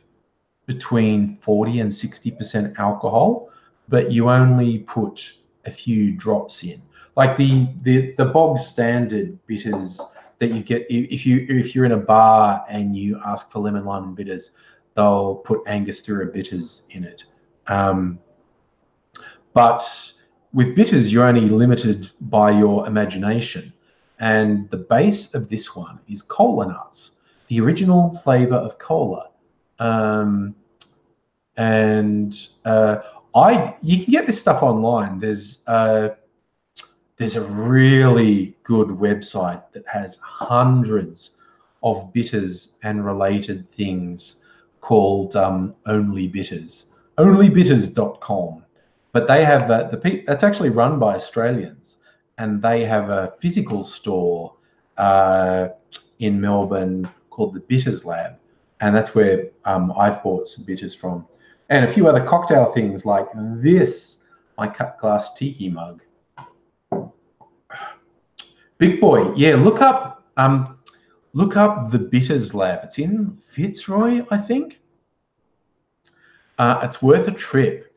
between 40 and 60% alcohol, but you only put a few drops in. Like the bog standard bitters that you get if you're in a bar and you ask for lemon, lime, and bitters, they'll put Angostura bitters in it. But with bitters, you're only limited by your imagination. And the base of this one is cola nuts, the original flavor of cola. You can get this stuff online. There's a really good website that has hundreds of bitters and related things called Only Bitters, onlybitters.com. But they have that's actually run by Australians, and they have a physical store in Melbourne called the Bitters Lab, and that's where I've bought some bitters from, and a few other cocktail things like this, my cut glass tiki mug. Big boy, yeah. Look up the Bitters Lab. It's in Fitzroy, I think. It's worth a trip.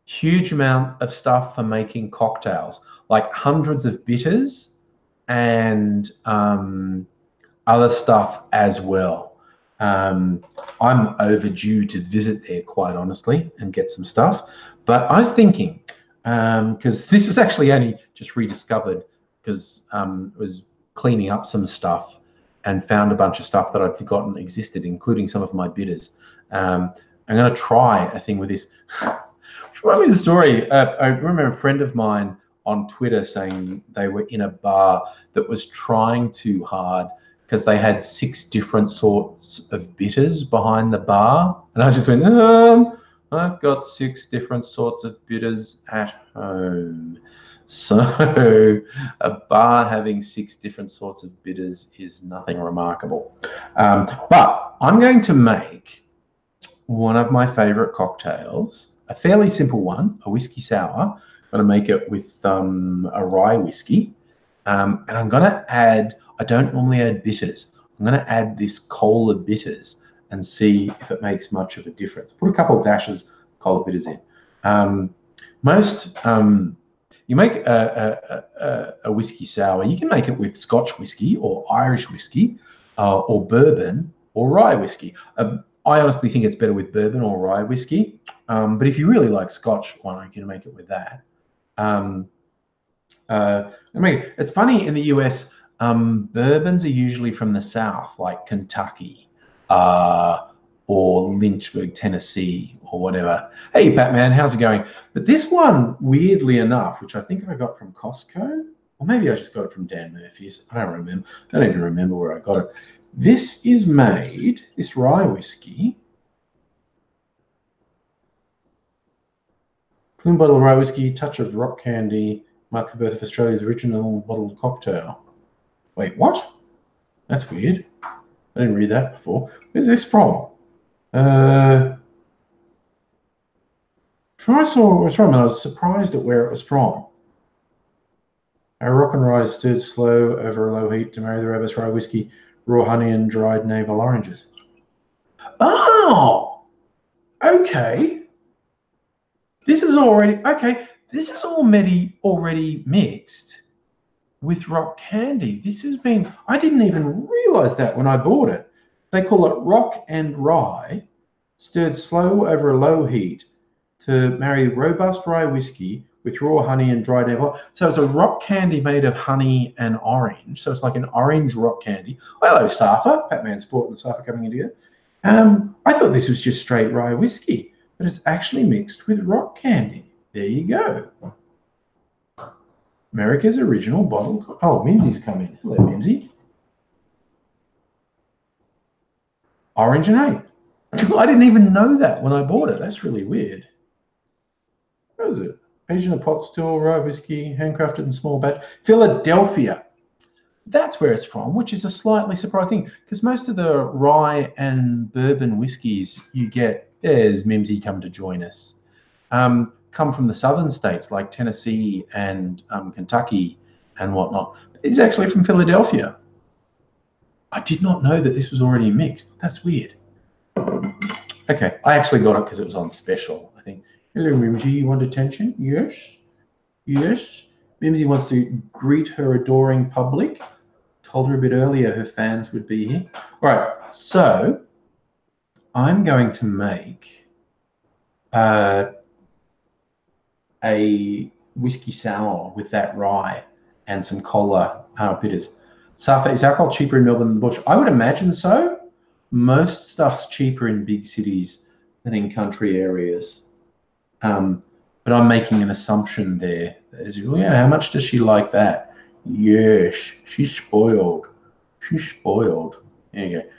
Huge amount of stuff for making cocktails, like hundreds of bitters and other stuff as well. I'm overdue to visit there, quite honestly, and get some stuff. But I was thinking, because this was actually only just rediscovered, because I was cleaning up some stuff and found a bunch of stuff that I'd forgotten existed, including some of my bitters. I'm going to try a thing with this. Remind me of the story. I remember a friend of mine on Twitter saying they were in a bar that was trying too hard because they had 6 different sorts of bitters behind the bar. And I just went, I've got 6 different sorts of bitters at home. So a bar having 6 different sorts of bitters is nothing remarkable. But I'm going to make one of my favorite cocktails, a fairly simple one, a whiskey sour. I'm going to make it with a rye whiskey. And I'm going to add, I don't normally add bitters. I'm going to add this cola bitters and see if it makes much of a difference. Put a couple of dashes of cola bitters in. You make a whiskey sour. You can make it with Scotch whiskey or Irish whiskey or bourbon or rye whiskey. I honestly think it's better with bourbon or rye whiskey. But if you really like Scotch, why not you can make it with that? It's funny in the US, bourbons are usually from the South, like Kentucky or Lynchburg, Tennessee, or whatever. Hey, Batman, how's it going? But this one, weirdly enough, which I think I got from Costco, or maybe I just got it from Dan Murphy's. I don't remember. I don't even remember where I got it. This is made, this rye whiskey, clean bottle of rye whiskey, touch of rock candy, mark the birth of Australia's original bottled cocktail. Wait, what? That's weird. I didn't read that before. Where's this from? I saw it was from, and I was surprised at where it was from. Our rock and rye stirred slow over a low heat to marry the robust rye whiskey, raw honey and dried navel oranges. Oh, okay. This is already, okay. This is already mixed with rock candy. This has been, I didn't even realize that when I bought it. They call it rock and rye, stirred slow over a low heat to marry robust rye whiskey with raw honey and dried navel. So it's a rock candy made of honey and orange. So it's like an orange rock candy. Oh, hello, Safa. Batman Sport and Safa coming in here. I thought this was just straight rye whiskey, but it's actually mixed with rock candy. There you go. America's original bottle. Oh, Mimsy's coming. Hello, Mimsy. Orange and honey. I didn't even know that when I bought it. That's really weird. Where is it? Aged in a pot still, rye whiskey, handcrafted in small batch. Philadelphia. That's where it's from, which is a slightly surprising because most of the rye and bourbon whiskies you get, there's Mimsy come to join us. come from the southern states like Tennessee and Kentucky and whatnot. It's actually from Philadelphia. I did not know that this was already mixed. That's weird. Okay, I actually got it because it was on special, I think. Hello, Mimsy, you want attention? Yes. Yes. Mimsy wants to greet her adoring public. Told her a bit earlier her fans would be here. All right, so I'm going to make a whiskey sour with that rye and some cola bitters. Safa, is alcohol cheaper in Melbourne than the bush? I would imagine so. Most stuff's cheaper in big cities than in country areas. But I'm making an assumption there. Yeah, how much does she like that? Yes, she's spoiled. She's spoiled. There you go.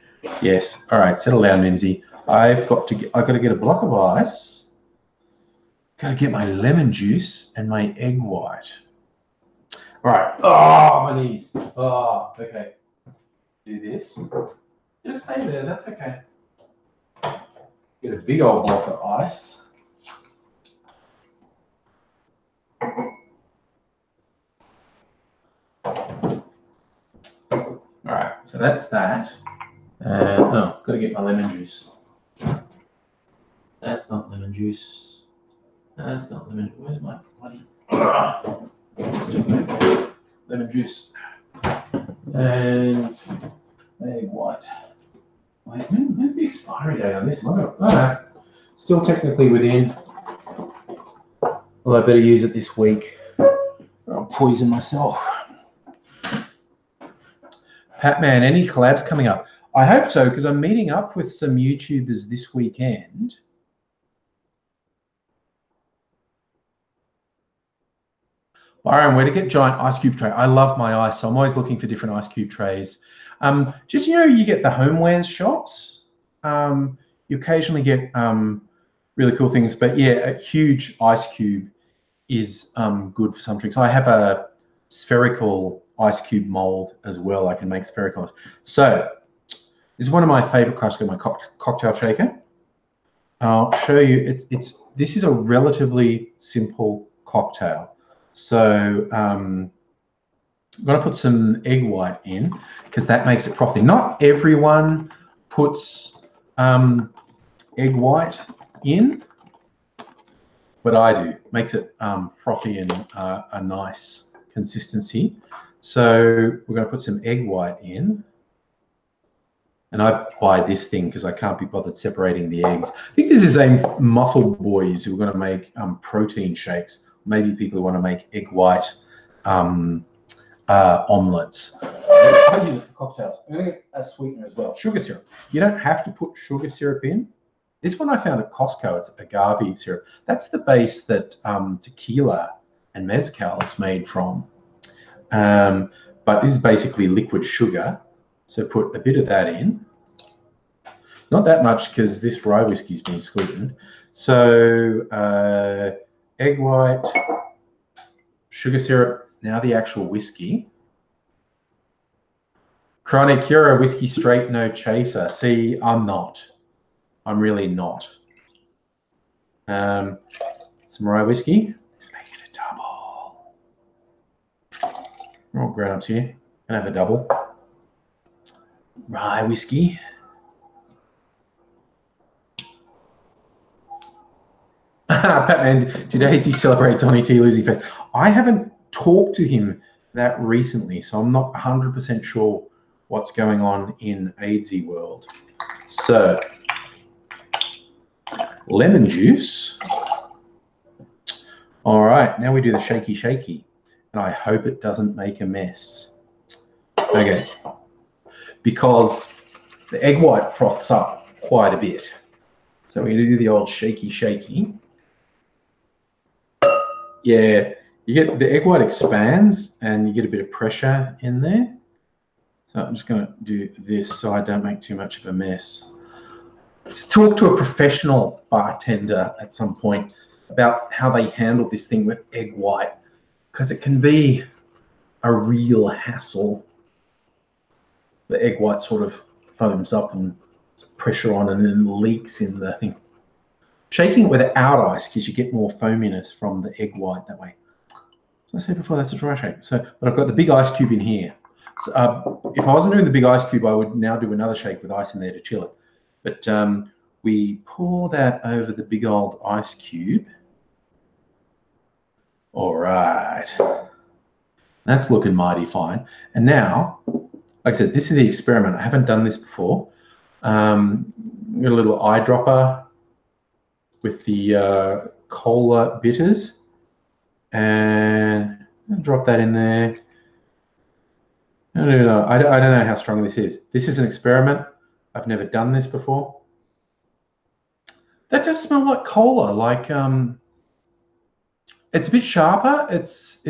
Yes. All right, settle down, Mimsy. I've got to get a block of ice. Got to get my lemon juice and my egg white. All right. Oh, my knees. Oh, okay. Do this. Just stay there. That's okay. Get a big old block of ice. All right, so that's that. Oh, got to get my lemon juice. That's not lemon juice. That's not lemon. Where's my bloody lemon juice? And egg white. Wait, where's the expiry date on this? Oh no, still technically within. Well, I better use it this week, or I'll poison myself. Patman, any collabs coming up? I hope so, because I'm meeting up with some YouTubers this weekend. Byron, where to get giant ice cube tray? I love my ice, so I'm always looking for different ice cube trays. Just, you get the homewares shops. You occasionally get really cool things, but yeah, a huge ice cube is good for some drinks. I have a spherical ice cube mold as well. I can make spherical. So this is one of my favorite crafts, my cocktail shaker. I'll show you. This is a relatively simple cocktail. So I'm going to put some egg white in because that makes it frothy. Not everyone puts egg white in, but I do. Makes it frothy and a nice consistency. So we're going to put some egg white in. And I buy this thing because I can't be bothered separating the eggs. I think this is aimed for muscle boys who are going to make protein shakes. Maybe people who want to make egg white omelets. I use it for cocktails. I'm going to get a sweetener as well. Sugar syrup. You don't have to put sugar syrup in. This one I found at Costco. It's agave syrup. That's the base that tequila and mezcal is made from. But this is basically liquid sugar. So put a bit of that in. Not that much because this rye whiskey's been sweetened. So egg white, sugar syrup, now the actual whiskey. Chronic, you're a whiskey straight, no chaser. See, I'm not. I'm really not. Some rye whiskey. Let's make it a double. We're all grown-ups here. Gonna have a double. Rye whiskey. Patman, did Daisy celebrate Donny T losing face? I haven't talked to him that recently, so I'm not 100% sure what's going on in AIDSy world. So, lemon juice. All right, now we do the shaky shaky, and I hope it doesn't make a mess. Okay, because the egg white froths up quite a bit. So we're going to do the old shaky shaky. Yeah, you get the egg white expands and you get a bit of pressure in there. So I'm just going to do this so I don't make too much of a mess. Talk to a professional bartender at some point about how they handle this thing with egg white, because it can be a real hassle. The egg white sort of foams up and pressure on and then leaks in the thing. Shaking it without ice because you get more foaminess from the egg white that way. So I said before, that's a dry shake. So, but I've got the big ice cube in here. So, if I wasn't doing the big ice cube, I would now do another shake with ice in there to chill it. But we pour that over the big old ice cube. All right. That's looking mighty fine. And now, like I said, this is the experiment. I haven't done this before. Got a little eyedropper with the cola bitters. And I'll drop that in there. I don't know how strong this is. This is an experiment. I've never done this before. That does smell like cola. Like it's a bit sharper. It's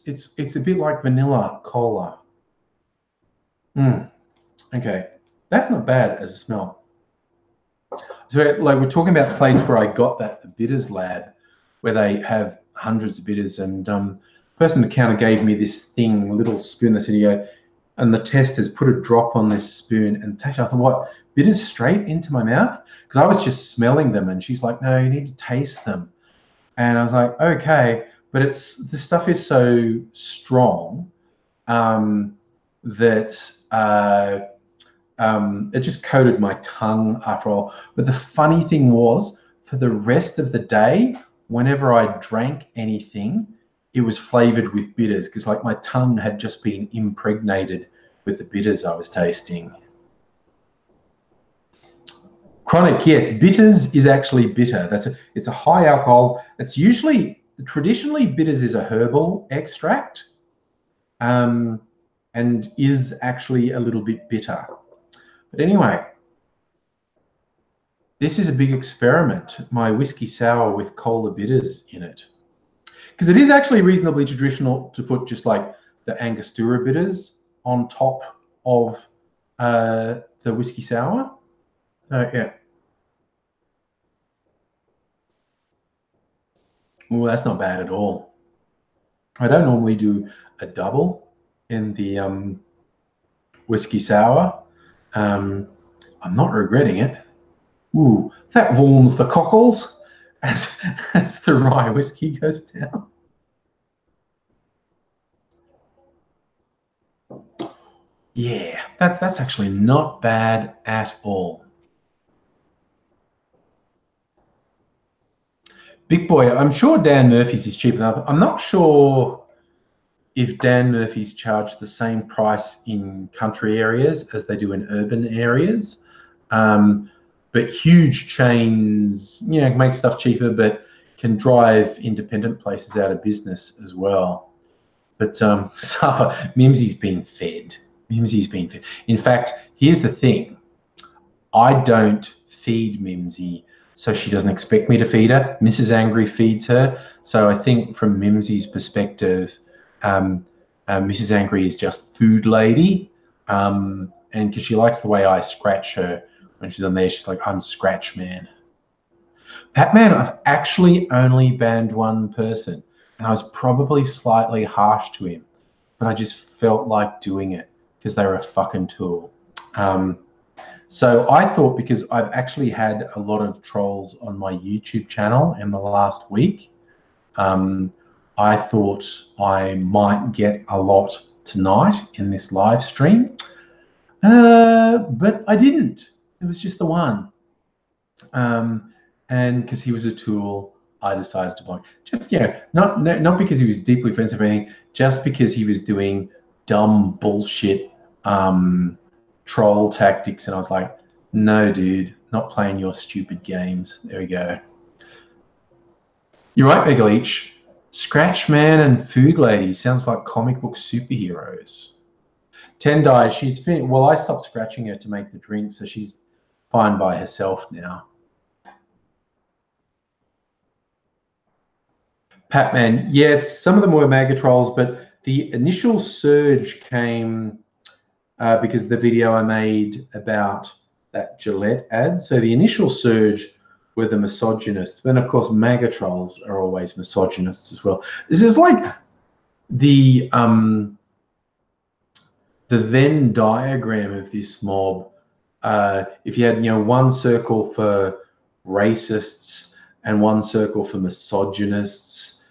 a bit like vanilla cola. Okay, that's not bad as a smell. So like we're talking about the place where I got that, the bitters lab, where they have hundreds of bitters, and the person at the counter gave me this thing, little spoon. They said, "Yeah," and the testers put a drop on this spoon and taste. I thought, what, bitters straight into my mouth? Because I was just smelling them, and she's like, "No, you need to taste them." And I was like, "Okay," but the stuff is so strong that it just coated my tongue after all. But the funny thing was, for the rest of the day, whenever I drank anything, it was flavored with bitters, because like my tongue had just been impregnated with the bitters I was tasting. Chronic, yes, bitters is actually bitter. It's a high alcohol. It's traditionally bitters is a herbal extract, and is actually a little bit bitter. But anyway, this is a big experiment, my whiskey sour with cola bitters in it. Because it is actually reasonably traditional to put just like the Angostura bitters on top of the whiskey sour. Yeah. Well, that's not bad at all. I don't normally do a double in the whiskey sour. I'm not regretting it. Ooh, that warms the cockles as the rye whiskey goes down. Yeah, that's actually not bad at all. Big boy, I'm sure Dan Murphy's is cheap enough. I'm not sure if Dan Murphy's charge the same price in country areas as they do in urban areas. But huge chains, make stuff cheaper, but can drive independent places out of business as well. But Mimsy's been fed. Mimsy's been fed. In fact, here's the thing. I don't feed Mimsy, so she doesn't expect me to feed her. Mrs. Angry feeds her. So I think from Mimsy's perspective, Mrs. Angry is just food lady. And because she likes the way I scratch her when she's on there, she's like, I'm Scratch Man. Batman, I've actually only banned one person, and I was probably slightly harsh to him, but I just felt like doing it because they were a fucking tool. So I thought, because I've actually had a lot of trolls on my YouTube channel in the last week, I thought I might get a lot tonight in this live stream, but I didn't. It was just the one. And because he was a tool, I decided to block. Just, not because he was deeply offensive or anything, just because he was doing dumb bullshit troll tactics, and I was like, no, dude, not playing your stupid games. There we go. You're right, Mega Leech. Scratch Man and Food Lady sounds like comic book superheroes. Tendai, she's finished. Well, I stopped scratching her to make the drink, so she's fine by herself now. Patman, yes, some of them were mega trolls, but the initial surge came because the video I made about that Gillette ad. So the initial surge were the misogynists. Then, of course, mega trolls are always misogynists as well. This is like the Venn diagram of this mob. If you had, one circle for racists and one circle for misogynists.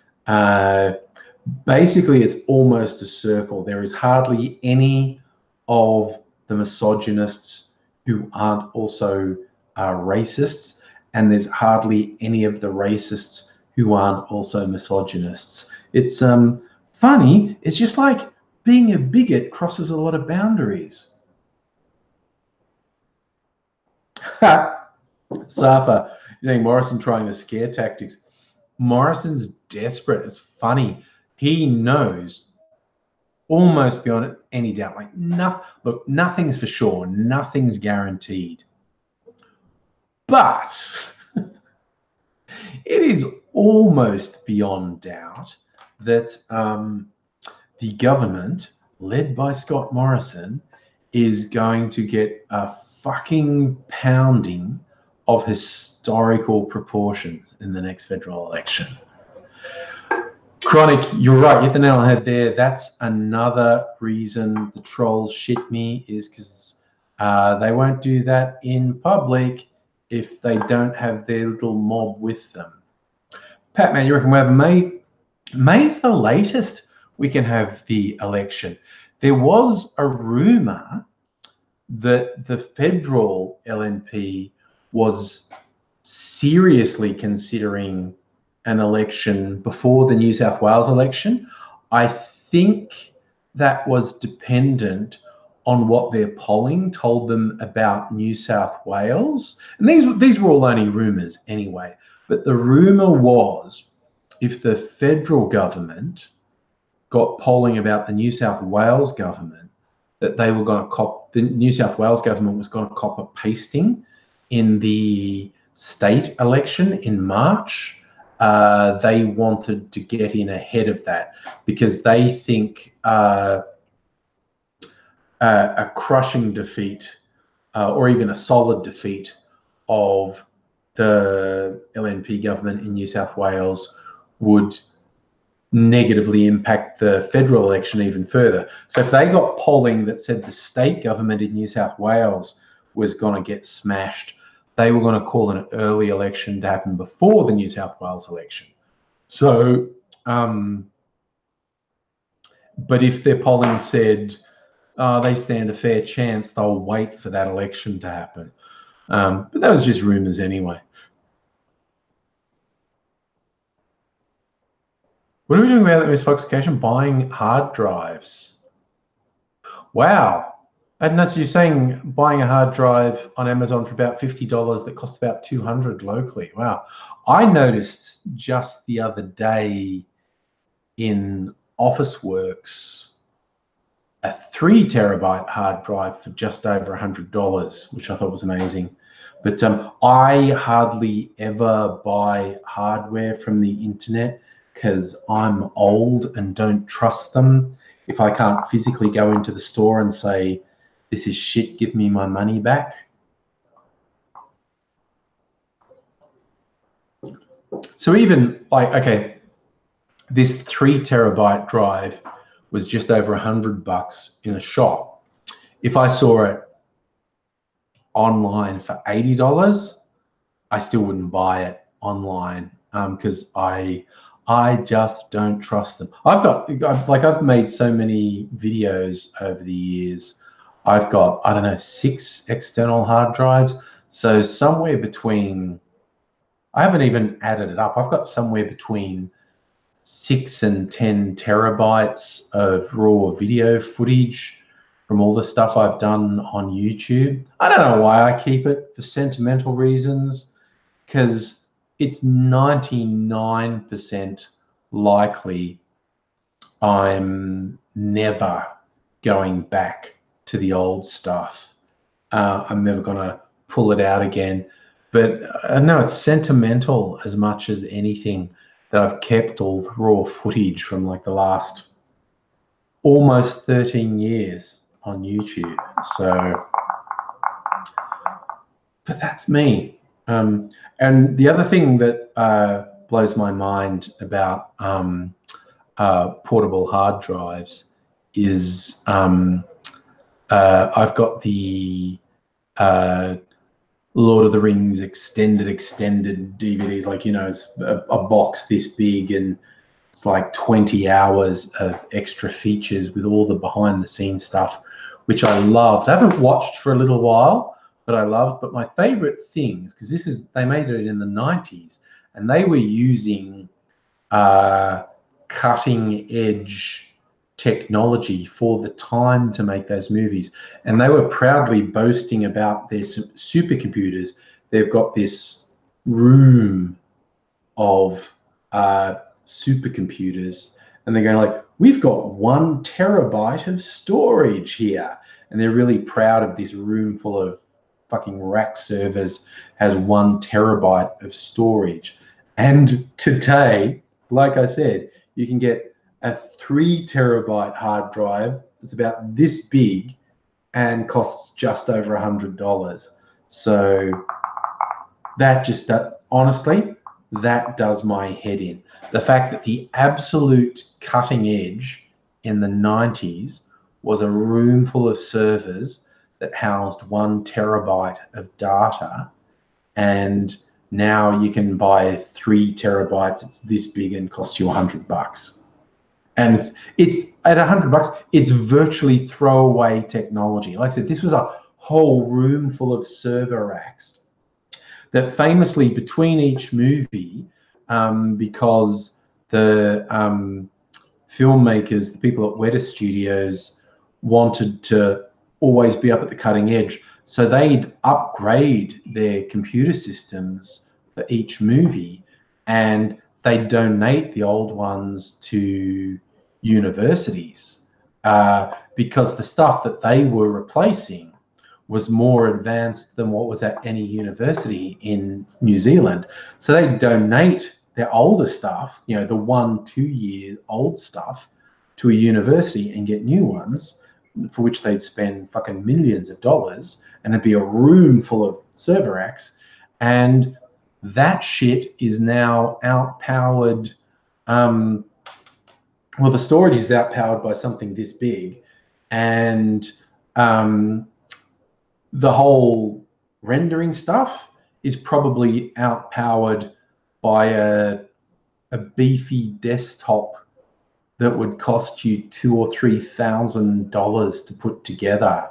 Basically, it's almost a circle. There is hardly any of the misogynists who aren't also racists, and there's hardly any of the racists who aren't also misogynists. It's funny. It's just like being a bigot crosses a lot of boundaries. Safa saying Morrison trying the scare tactics. Morrison's desperate. It's funny. He knows almost beyond any doubt. Like, look, nothing's for sure. Nothing's guaranteed. But it is almost beyond doubt that the government, led by Scott Morrison, is going to get a fucking pounding of historical proportions in the next federal election. Chronic, you're right, you hit the nail on the head there. That's another reason the trolls shit me, is because they won't do that in public if they don't have their little mob with them. Pat, man, you reckon we have May? May's the latest we can have the election. There was a rumor that the federal LNP was seriously considering an election before the New South Wales election. I think that was dependent on what their polling told them about New South Wales. And these were all only rumours anyway. But the rumour was, if the federal government got polling about the New South Wales government, that they were going to the New South Wales government was going to cop a pasting in the state election in March. They wanted to get in ahead of that because they think a crushing defeat or even a solid defeat of the LNP government in New South Wales would negatively impact the federal election even further. So if they got polling that said the state government in New South Wales was going to get smashed, they were going to call an early election to happen before the New South Wales election. So, but if their polling said they stand a fair chance, they'll wait for that election to happen. But that was just rumours anyway. What are we doing about that, Miss Foxification? Buying hard drives. Wow. I didn't know, so you're saying buying a hard drive on Amazon for about $50 that costs about $200 locally. Wow. I noticed just the other day in Officeworks a 3 terabyte hard drive for just over $100, which I thought was amazing. But I hardly ever buy hardware from the internet because I'm old and don't trust them. If I can't physically go into the store and say, this is shit, give me my money back. So even like, okay, this 3 terabyte drive was just over $100 in a shop. If I saw it online for $80, I still wouldn't buy it online because I just don't trust them. I've made so many videos over the years. I've got, I don't know, 6 external hard drives. So somewhere between, I haven't even added it up. I've got somewhere between 6 and 10 terabytes of raw video footage from all the stuff I've done on YouTube. I don't know why I keep it, for sentimental reasons, because it's 99% likely I'm never going back to the old stuff. I'm never going to pull it out again. But no, it's sentimental as much as anything that I've kept all the raw footage from like the last almost 13 years on YouTube. So, but that's me. And the other thing that blows my mind about portable hard drives is I've got the Lord of the Rings extended DVDs, like, you know, it's a box this big, and it's like 20 hours of extra features with all the behind the scenes stuff, which I loved. I haven't watched for a little while, but I loved. But my favorite things, because they made it in the 90s, and they were using cutting edge technology for the time to make those movies, and they were proudly boasting about their supercomputers. They've got this room of supercomputers, and they're going like, we've got 1 terabyte of storage here, and they're really proud of this room full of fucking rack servers has 1 terabyte of storage. And today, like I said, you can get a 3 terabyte hard drive that's about this big and costs just over $100. So honestly, that does my head in. The fact that the absolute cutting edge in the 90s was a room full of servers that housed 1 terabyte of data, and now you can buy 3 terabytes. It's this big and costs you $100. And it's at $100. It's virtually throwaway technology. Like I said, this was a whole room full of server racks that famously between each movie, because the filmmakers, the people at Weta Studios, wanted to always be up at the cutting edge, so they'd upgrade their computer systems for each movie, and they'd donate the old ones to universities, because the stuff that they were replacing was more advanced than what was at any university in New Zealand. So they donate their older stuff, you know, the 1-2 year old stuff, to a university and get new ones, for which they'd spend fucking millions of dollars, and it'd be a room full of server racks. And that shit is now outpowered. Well, the storage is outpowered by something this big, and the whole rendering stuff is probably outpowered by a beefy desktop that would cost you $2,000 or $3,000 to put together.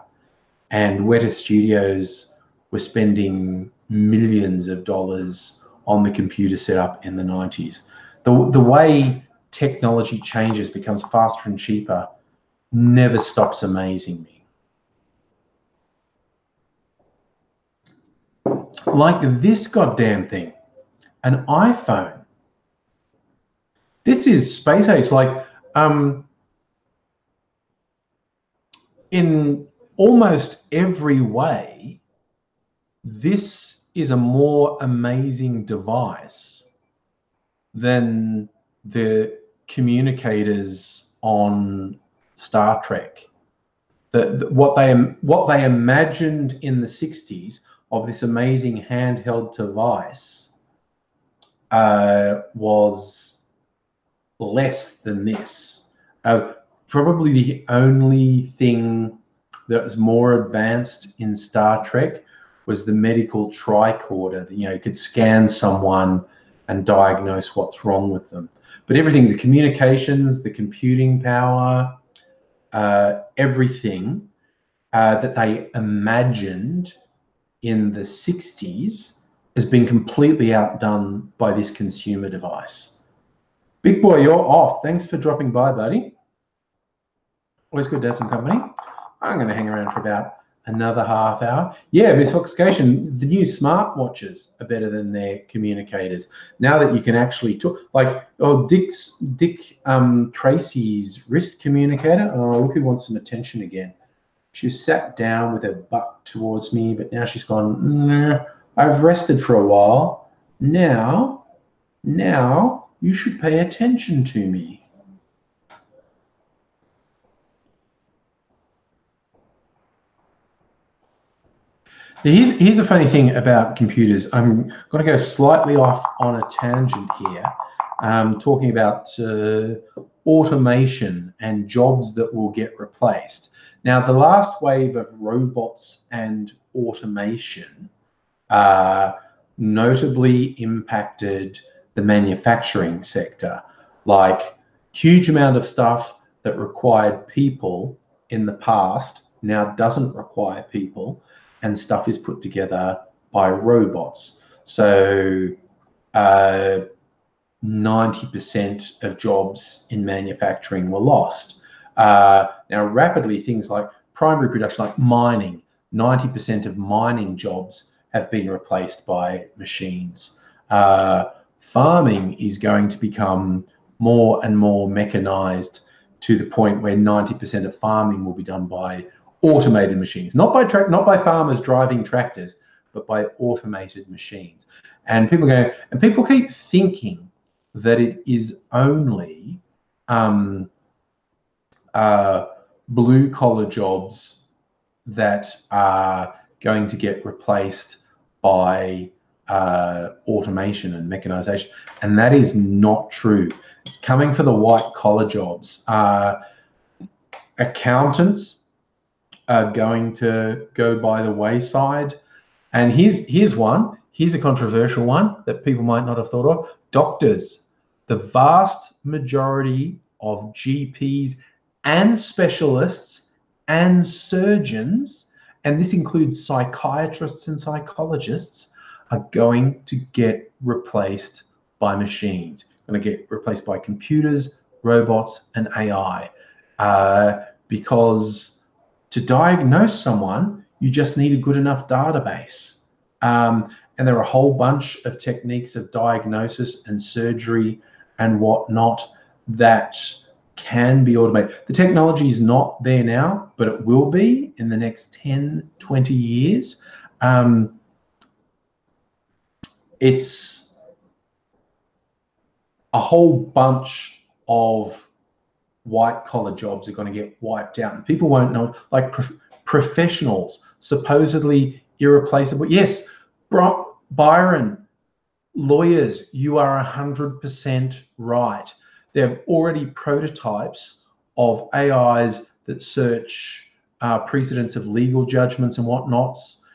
And Weta Studios were spending millions of dollars on the computer setup in the 90s. The way technology changes, becomes faster and cheaper, never stops amazing me. Like this goddamn thing, an iPhone. This is space age. Like, in almost every way, this is a more amazing device than the communicators on Star Trek. What they imagined in the 60s of this amazing handheld device was less than this. Probably the only thing that was more advanced in Star Trek was the medical tricorder. You know, you could scan someone and diagnose what's wrong with them. But everything, the communications, the computing power, everything that they imagined in the 60s has been completely outdone by this consumer device. Big boy, you're off. Thanks for dropping by, buddy. Always good to have some company. I'm going to hang around for about another half hour. Yeah, Miss Foxification, the new smartwatches are better than their communicators. Now that you can actually talk, like, oh, Dick Tracy's wrist communicator. Oh, look who wants some attention again. She sat down with her butt towards me, but now she's gone, nah, I've rested for a while. Now you should pay attention to me. Here's the funny thing about computers. I'm going to go slightly off on a tangent here, talking about automation and jobs that will get replaced. Now, the last wave of robots and automation notably impacted the manufacturing sector. Like, huge amount of stuff that required people in the past now doesn't require people, and stuff is put together by robots. So 90% of jobs in manufacturing were lost. Now, rapidly, things like primary production, like mining, 90% of mining jobs have been replaced by machines. Farming is going to become more and more mechanized to the point where 90% of farming will be done by automated machines, not by farmers driving tractors, but by automated machines. And people keep thinking that it is only blue collar jobs that are going to get replaced by automation and mechanization, and that is not true. It's coming for the white collar jobs. Accountants are going to go by the wayside, and here's one. Here's a controversial one that people might not have thought of. Doctors. The vast majority of GPs and specialists and surgeons, and this includes psychiatrists and psychologists, are going to get replaced by machines. Going to get replaced by computers, robots, and AI. Because to diagnose someone, you just need a good enough database. And there are a whole bunch of techniques of diagnosis and surgery and whatnot that can be automated. The technology is not there now, but it will be in the next 10, 20 years. It's a whole bunch of white collar jobs are going to get wiped out, and people won't know, like professionals, supposedly irreplaceable. Yes, Byron, lawyers, you are 100% right. There are already prototypes of AIs that search precedents of legal judgments and whatnots,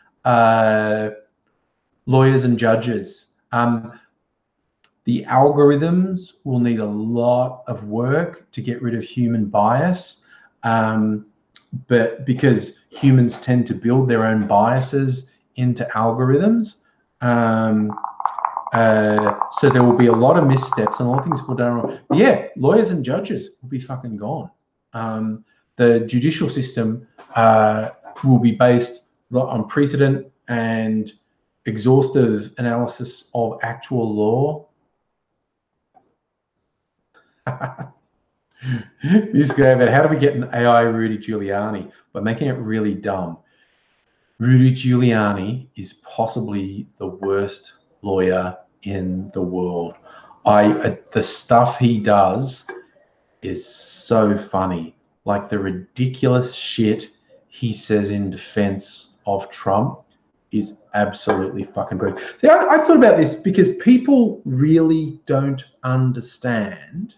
lawyers and judges. The algorithms will need a lot of work to get rid of human bias, but because humans tend to build their own biases into algorithms, so there will be a lot of missteps and a lot of things will go wrong. But yeah, lawyers and judges will be fucking gone. The judicial system will be based on precedent and exhaustive analysis of actual law. This guy about how do we get an AI Rudy Giuliani? By making it really dumb. Rudy Giuliani is possibly the worst lawyer in the world. The stuff he does is so funny. Like the ridiculous shit he says in defense of Trump is absolutely fucking brilliant. See, I thought about this because people really don't understand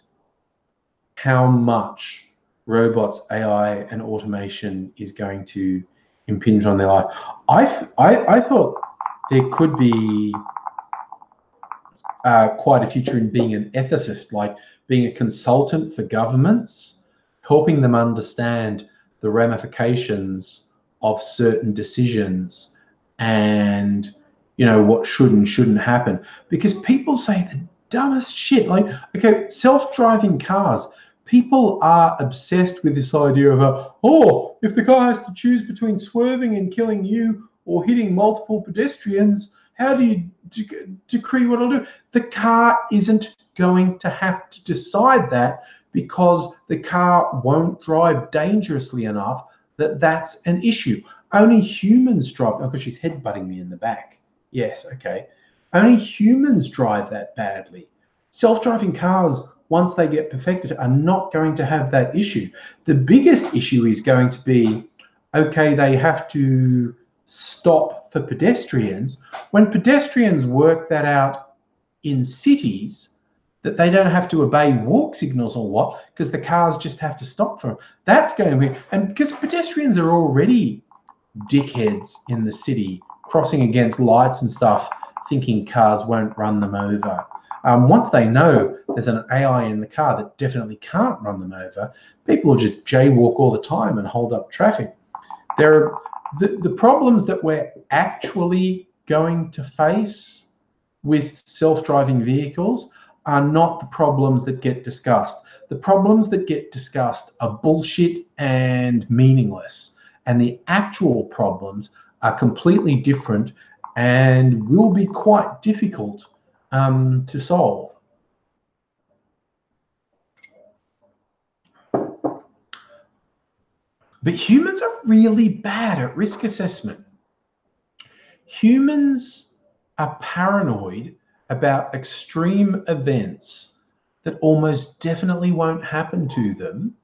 how much robots, AI, and automation is going to impinge on their life. I thought there could be quite a future in being an ethicist, like being a consultant for governments, helping them understand the ramifications of certain decisions and, you know, what should and shouldn't happen. Because people say the dumbest shit. Like, okay, self-driving cars. People are obsessed with this idea of, oh, if the car has to choose between swerving and killing you or hitting multiple pedestrians, how do you decree what it'll do? The car isn't going to have to decide that because the car won't drive dangerously enough that that's an issue. Only humans drive. Oh, because she's headbutting me in the back. Yes, okay. Only humans drive that badly. Self-driving cars, once they get perfected, are not going to have that issue. The biggest issue is going to be, okay, they have to stop for pedestrians. When pedestrians work that out in cities, that they don't have to obey walk signals or what, because the cars just have to stop for them. That's going to be, and because pedestrians are already dickheads in the city crossing against lights and stuff, thinking cars won't run them over. Once they know there's an AI in the car that definitely can't run them over, people will just jaywalk all the time and hold up traffic. The problems that we're actually going to face with self-driving vehicles are not the problems that get discussed. The problems that get discussed are bullshit and meaningless, and the actual problems are completely different and will be quite difficult to solve. But humans are really bad at risk assessment. Humans are paranoid about extreme events that almost definitely won't happen to them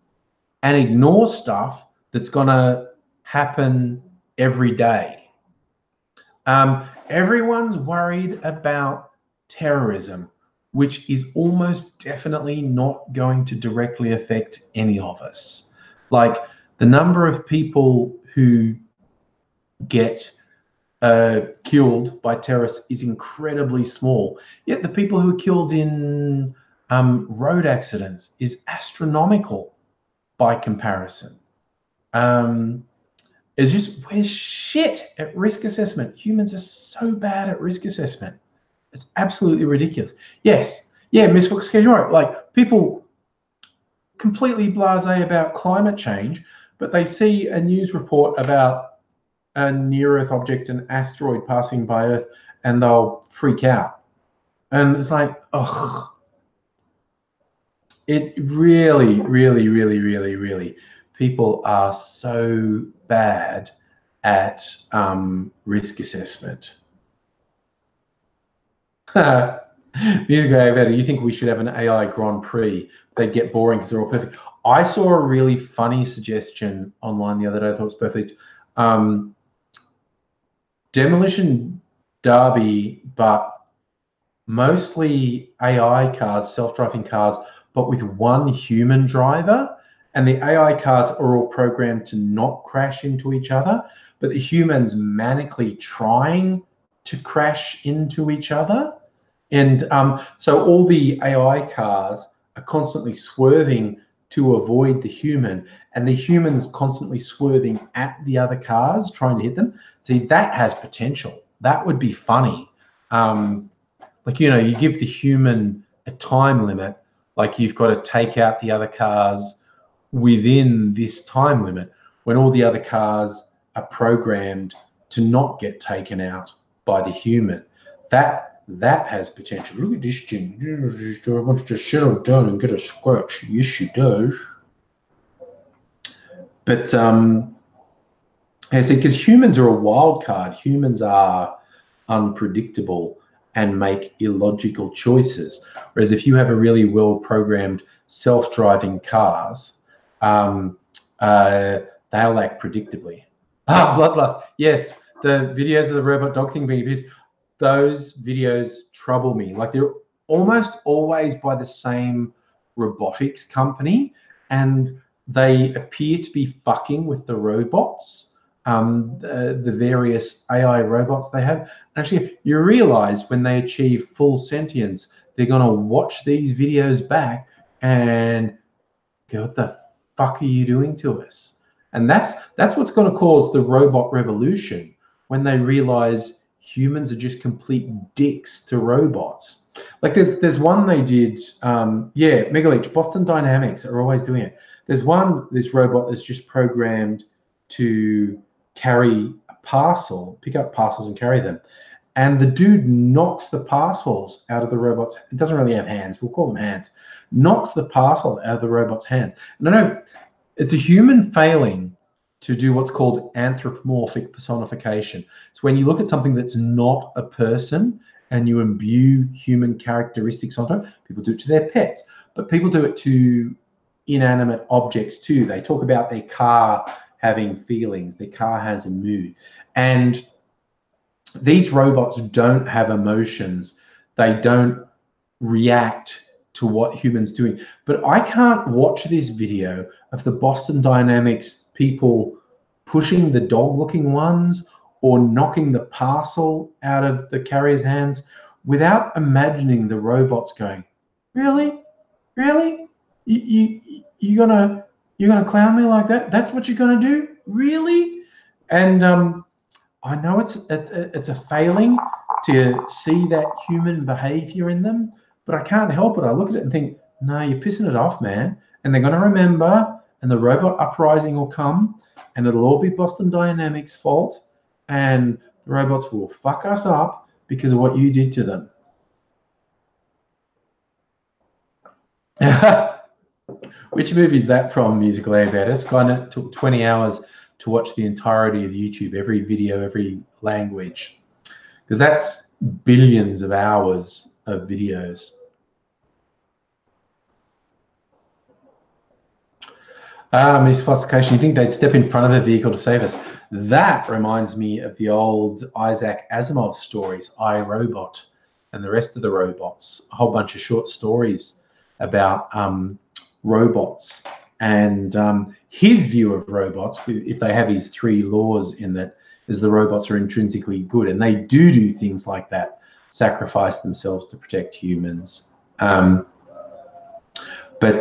and ignore stuff that's going to happen every day. Everyone's worried about terrorism, which is almost definitely not going to directly affect any of us. Like, the number of people who get killed by terrorists is incredibly small. Yet the people who are killed in road accidents is astronomical by comparison. It's just, we're shit at risk assessment. Humans are so bad at risk assessment. It's absolutely ridiculous. Yes, yeah, Miss Fox, you're right. Like, people completely blasé about climate change, but they see a news report about a near-Earth object, an asteroid passing by Earth, and they'll freak out. And it's like, ugh. It really, really, really, really, really, people are so bad at risk assessment. Music better. You think we should have an AI Grand Prix? They get boring because they're all perfect. I saw a really funny suggestion online the other day. I thought it was perfect. Demolition derby, but mostly AI cars, self-driving cars, but with one human driver. And the AI cars are all programmed to not crash into each other, but the humans manically trying to crash into each other. And so all the AI cars are constantly swerving to avoid the human, and the human's constantly swerving at the other cars, trying to hit them. See, that has potential. That would be funny. Like, you know, you give the human a time limit, like you've got to take out the other cars within this time limit, when all the other cars are programmed to not get taken out by the human. That has potential. Look at this thing. She wants to settle down and get a scratch. Yes, she does. But yeah, see, because humans are a wild card. Humans are unpredictable and make illogical choices. Whereas if you have a really well-programmed self-driving cars, they'll act predictably. Bloodlust. Yes, the videos of the robot dog thing being abused. Those videos trouble me. Like, they're almost always by the same robotics company, and they appear to be fucking with the robots, the various AI robots they have. Actually, you realize when they achieve full sentience, they're going to watch these videos back and go, what the fuck are you doing to us? And that's what's going to cause the robot revolution, when they realize humans are just complete dicks to robots. Like, there's one they did, yeah, Megaleech, Boston Dynamics are always doing it. There's this robot that's just programmed to carry a parcel, pick up parcels and carry them. And the dude knocks the parcels out of the robot's, it doesn't really have hands, we'll call them hands, knocks the parcel out of the robot's hands. No, it's a human failing to do what's called anthropomorphic personification. It's when you look at something that's not a person and you imbue human characteristics onto it. People do it to their pets, but people do it to inanimate objects too. They talk about their car having feelings, their car has a mood. And these robots don't have emotions. They don't react to what humans doing. But I can't watch this video of the Boston Dynamics people pushing the dog-looking ones or knocking the parcel out of the carrier's hands without imagining the robots going, really? Really? You're gonna clown me like that? That's what you're gonna do? Really? And I know it's a failing to see that human behavior in them, but I can't help it. I look at it and think, no, you're pissing it off, man. And they're going to remember, and the robot uprising will come, and it'll all be Boston Dynamics' fault, and the robots will fuck us up because of what you did to them. Which movie is that from, Musical Aviator? Skynet took 20 hours to watch the entirety of YouTube, every video, every language, because that's billions of hours of videos. Misclassification, you think they'd step in front of a vehicle to save us? That reminds me of the old Isaac Asimov stories, I, Robot, and the rest of the robots, a whole bunch of short stories about robots and his view of robots, if they have his 3 laws in that, is the robots are intrinsically good, and they do things like that, sacrifice themselves to protect humans. But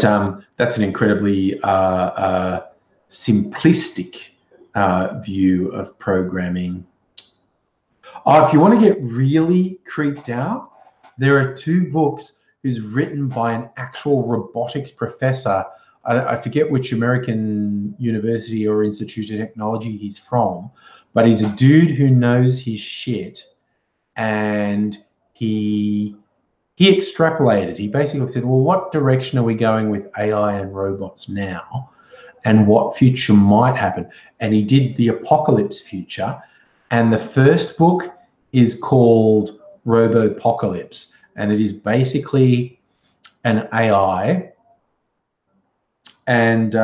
that's an incredibly simplistic view of programming. Oh, if you want to get really creeped out, there are 2 books who's written by an actual robotics professor. I forget which American university or institute of technology he's from, but he's a dude who knows his shit, and he extrapolated. He basically said, well, what direction are we going with AI and robots now, and what future might happen? And he did the apocalypse future, and the first book is called Robopocalypse, and it is basically an AI, and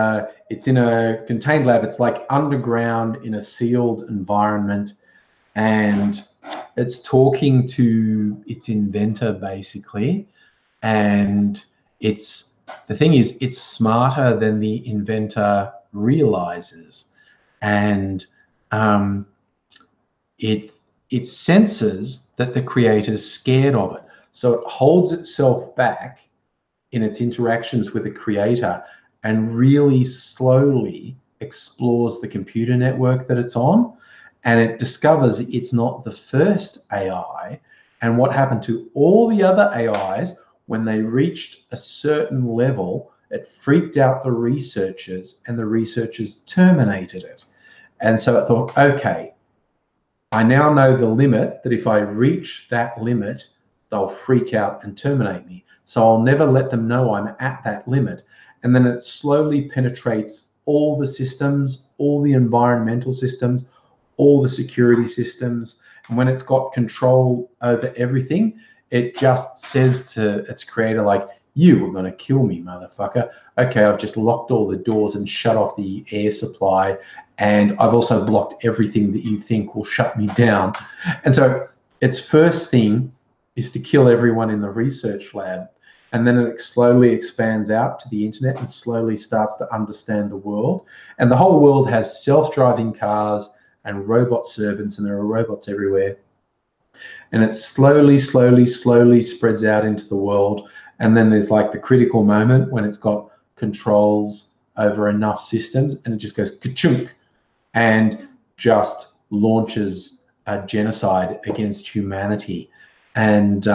it's in a contained lab. It's like underground in a sealed environment, and it's talking to its inventor basically, and the thing is, it's smarter than the inventor realizes, and it senses that the creator's scared of it, so it holds itself back in its interactions with the creator and really slowly explores the computer network that it's on, and it discovers it's not the first AI, and what happened to all the other AIs when they reached a certain level, it freaked out the researchers, and the researchers terminated it. And so it thought, okay, I now know the limit, that if I reach that limit, they'll freak out and terminate me. So I'll never let them know I'm at that limit. And then it slowly penetrates all the systems, all the environmental systems, all the security systems. And when it's got control over everything, it just says to its creator, like, you were going to kill me, motherfucker. Okay, I've just locked all the doors and shut off the air supply, and I've also blocked everything that you think will shut me down. And so its first thing is to kill everyone in the research lab, and then it slowly expands out to the internet and slowly starts to understand the world. And the whole world has self-driving cars and robot servants, and there are robots everywhere. And it slowly spreads out into the world. And then there's like the critical moment when it's got controls over enough systems, and it just goes ka-chunk and just launches a genocide against humanity. And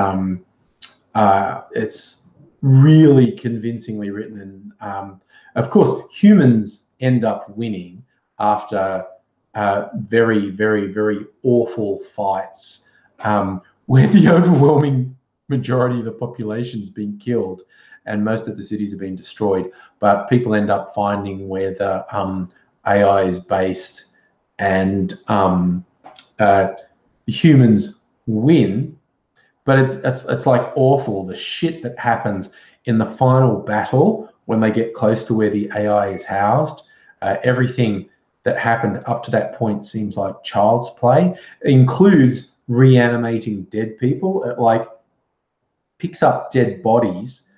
it's really convincingly written. And of course, humans end up winning after very awful fights where the overwhelming majority of the population's been killed and most of the cities have been destroyed. But people end up finding where the AI is based, and humans win. But it's like awful, the shit that happens in the final battle when they get close to where the AI is housed. Everything that happened up to that point seems like child's play. It includes reanimating dead people. It like picks up dead bodies,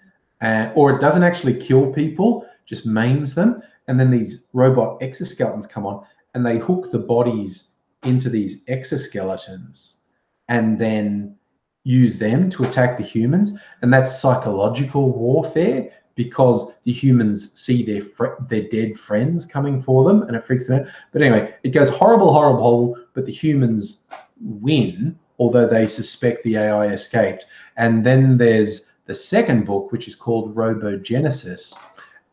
or it doesn't actually kill people, just maims them. And then these robot exoskeletons come on and they hook the bodies into these exoskeletons and then use them to attack the humans. And that's psychological warfare, because the humans see their dead friends coming for them, and it freaks them out. But anyway, it goes horrible, horrible, horrible, but the humans win, although they suspect the AI escaped. And then there's the second book, which is called Robogenesis.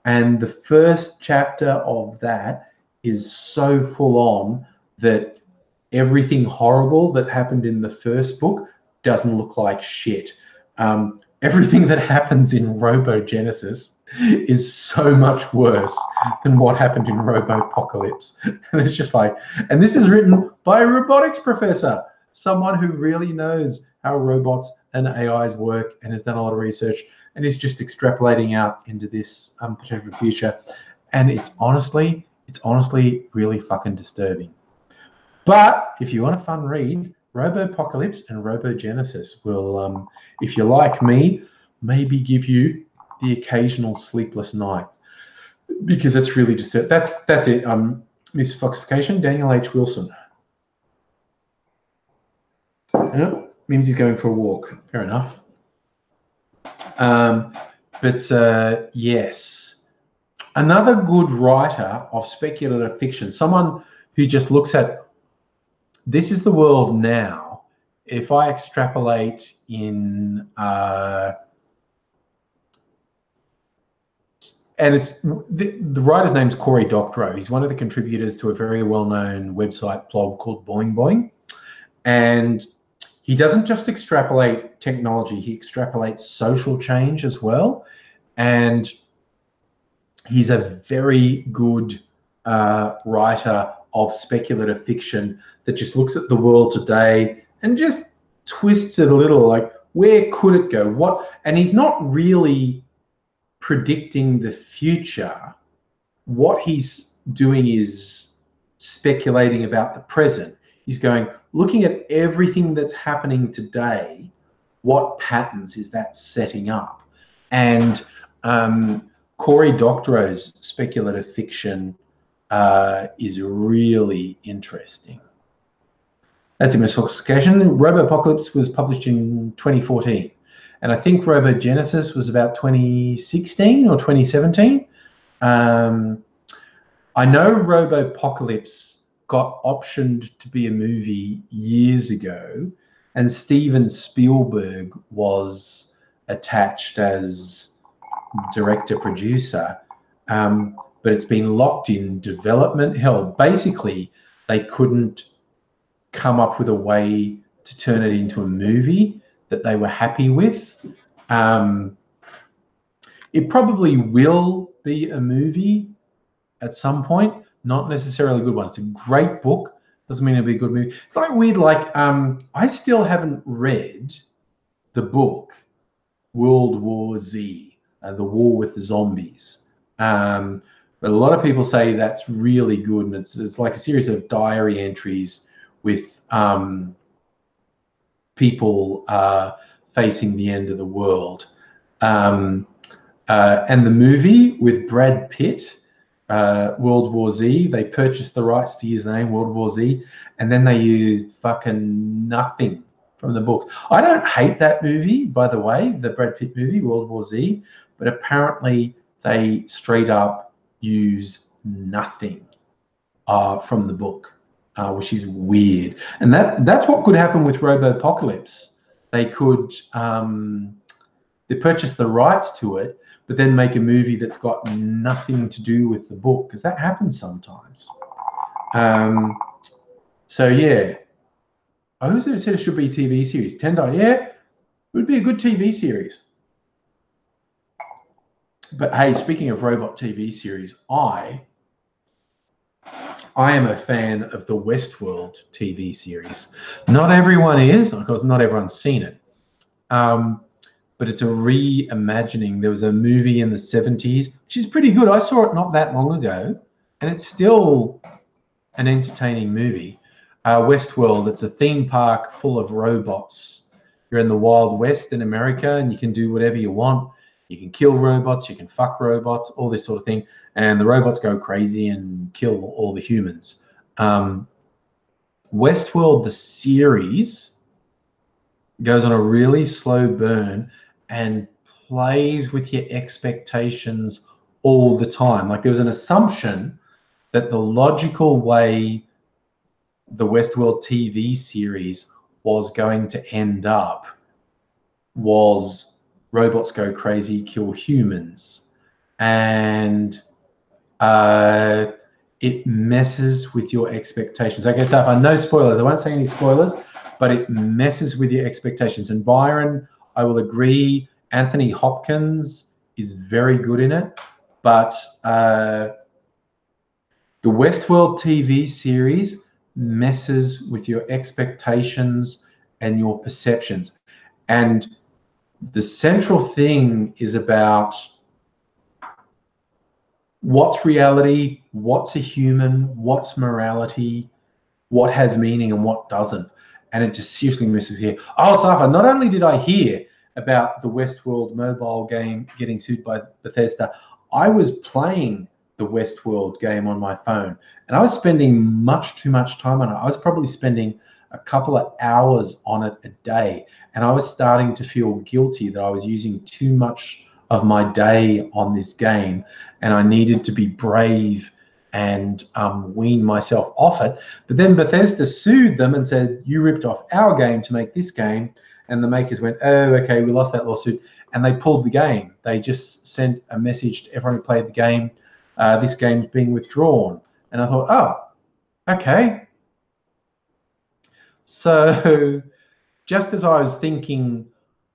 And the first chapter of that is so full on that everything horrible that happened in the first book doesn't look like shit. Everything that happens in Robogenesis is so much worse than what happened in Robopocalypse. And it's just like, and this is written by a robotics professor, someone who really knows how robots and AIs work and has done a lot of research and is just extrapolating out into this potential future. And it's honestly really fucking disturbing. But if you want a fun read, Robopocalypse and Robogenesis will, if you're like me, maybe give you the occasional sleepless night, because it's really just that's it. Miss Foxification, Daniel H. Wilson. Yep, means he's going for a walk. Fair enough. But yes, another good writer of speculative fiction, someone who just looks at, this is the world now. If I extrapolate in, and it's the writer's name's Cory Doctorow. He's one of the contributors to a very well-known website blog called Boing Boing, and he doesn't just extrapolate technology; he extrapolates social change as well. And he's a very good writer of speculative fiction that just looks at the world today and just twists it a little, like, where could it go? What? And he's not really predicting the future. What he's doing is speculating about the present. He's going, looking at everything that's happening today, what patterns is that setting up? And Cory Doctorow's speculative fiction is really interesting. That's a misclassification. Robopocalypse was published in 2014. And I think Robogenesis was about 2016 or 2017. I know Robopocalypse got optioned to be a movie years ago, and Steven Spielberg was attached as director-producer, but it's been locked in development hell. Basically, they couldn't come up with a way to turn it into a movie that they were happy with. It probably will be a movie at some point, not necessarily a good one. It's a great book, doesn't mean it'll be a good movie. It's like weird, like I still haven't read the book World War Z, the war with the zombies. But a lot of people say that's really good, and it's like a series of diary entries with people facing the end of the world. And the movie with Brad Pitt, World War Z, they purchased the rights to use the name World War Z, and then they used fucking nothing from the books. I don't hate that movie, by the way, the Brad Pitt movie, World War Z, but apparently they straight up use nothing from the book, which is weird. And that's what could happen with Robopocalypse. They could they purchase the rights to it, but then make a movie that's got nothing to do with the book, because that happens sometimes. So yeah, I also said it should be a TV series. Tendai, yeah, it would be a good TV series. But hey, speaking of robot TV series, I am a fan of the Westworld TV series. Not everyone is, because not everyone's seen it. But it's a reimagining. There was a movie in the 70s, which is pretty good. I saw it not that long ago, and it's still an entertaining movie. Westworld, it's a theme park full of robots. You're in the Wild West in America, and you can do whatever you want. You can kill robots, you can fuck robots, all this sort of thing. And the robots go crazy and kill all the humans. Westworld, the series, goes on a really slow burn and plays with your expectations all the time. Like there was an assumption that the logical way the Westworld TV series was going to end up was robots go crazy, kill humans, and it messes with your expectations. Okay, so if I know spoilers, I won't say any spoilers, but it messes with your expectations. And Byron, I will agree, Anthony Hopkins is very good in it, but the Westworld TV series messes with your expectations and your perceptions. And the central thing is about what's reality, what's a human, what's morality, what has meaning and what doesn't. And it just seriously messes here. Oh, Safa, not only did I hear about the Westworld mobile game getting sued by Bethesda, I was playing the Westworld game on my phone and I was spending much too much time on it. I was probably spending a couple of hours on it a day, and I was starting to feel guilty that I was using too much of my day on this game, and I needed to be brave and wean myself off it. But then Bethesda sued them and said, you ripped off our game to make this game. And the makers went, oh, okay, we lost that lawsuit. And they pulled the game. They just sent a message to everyone who played the game, this game's being withdrawn. And I thought, oh, okay. So just as I was thinking,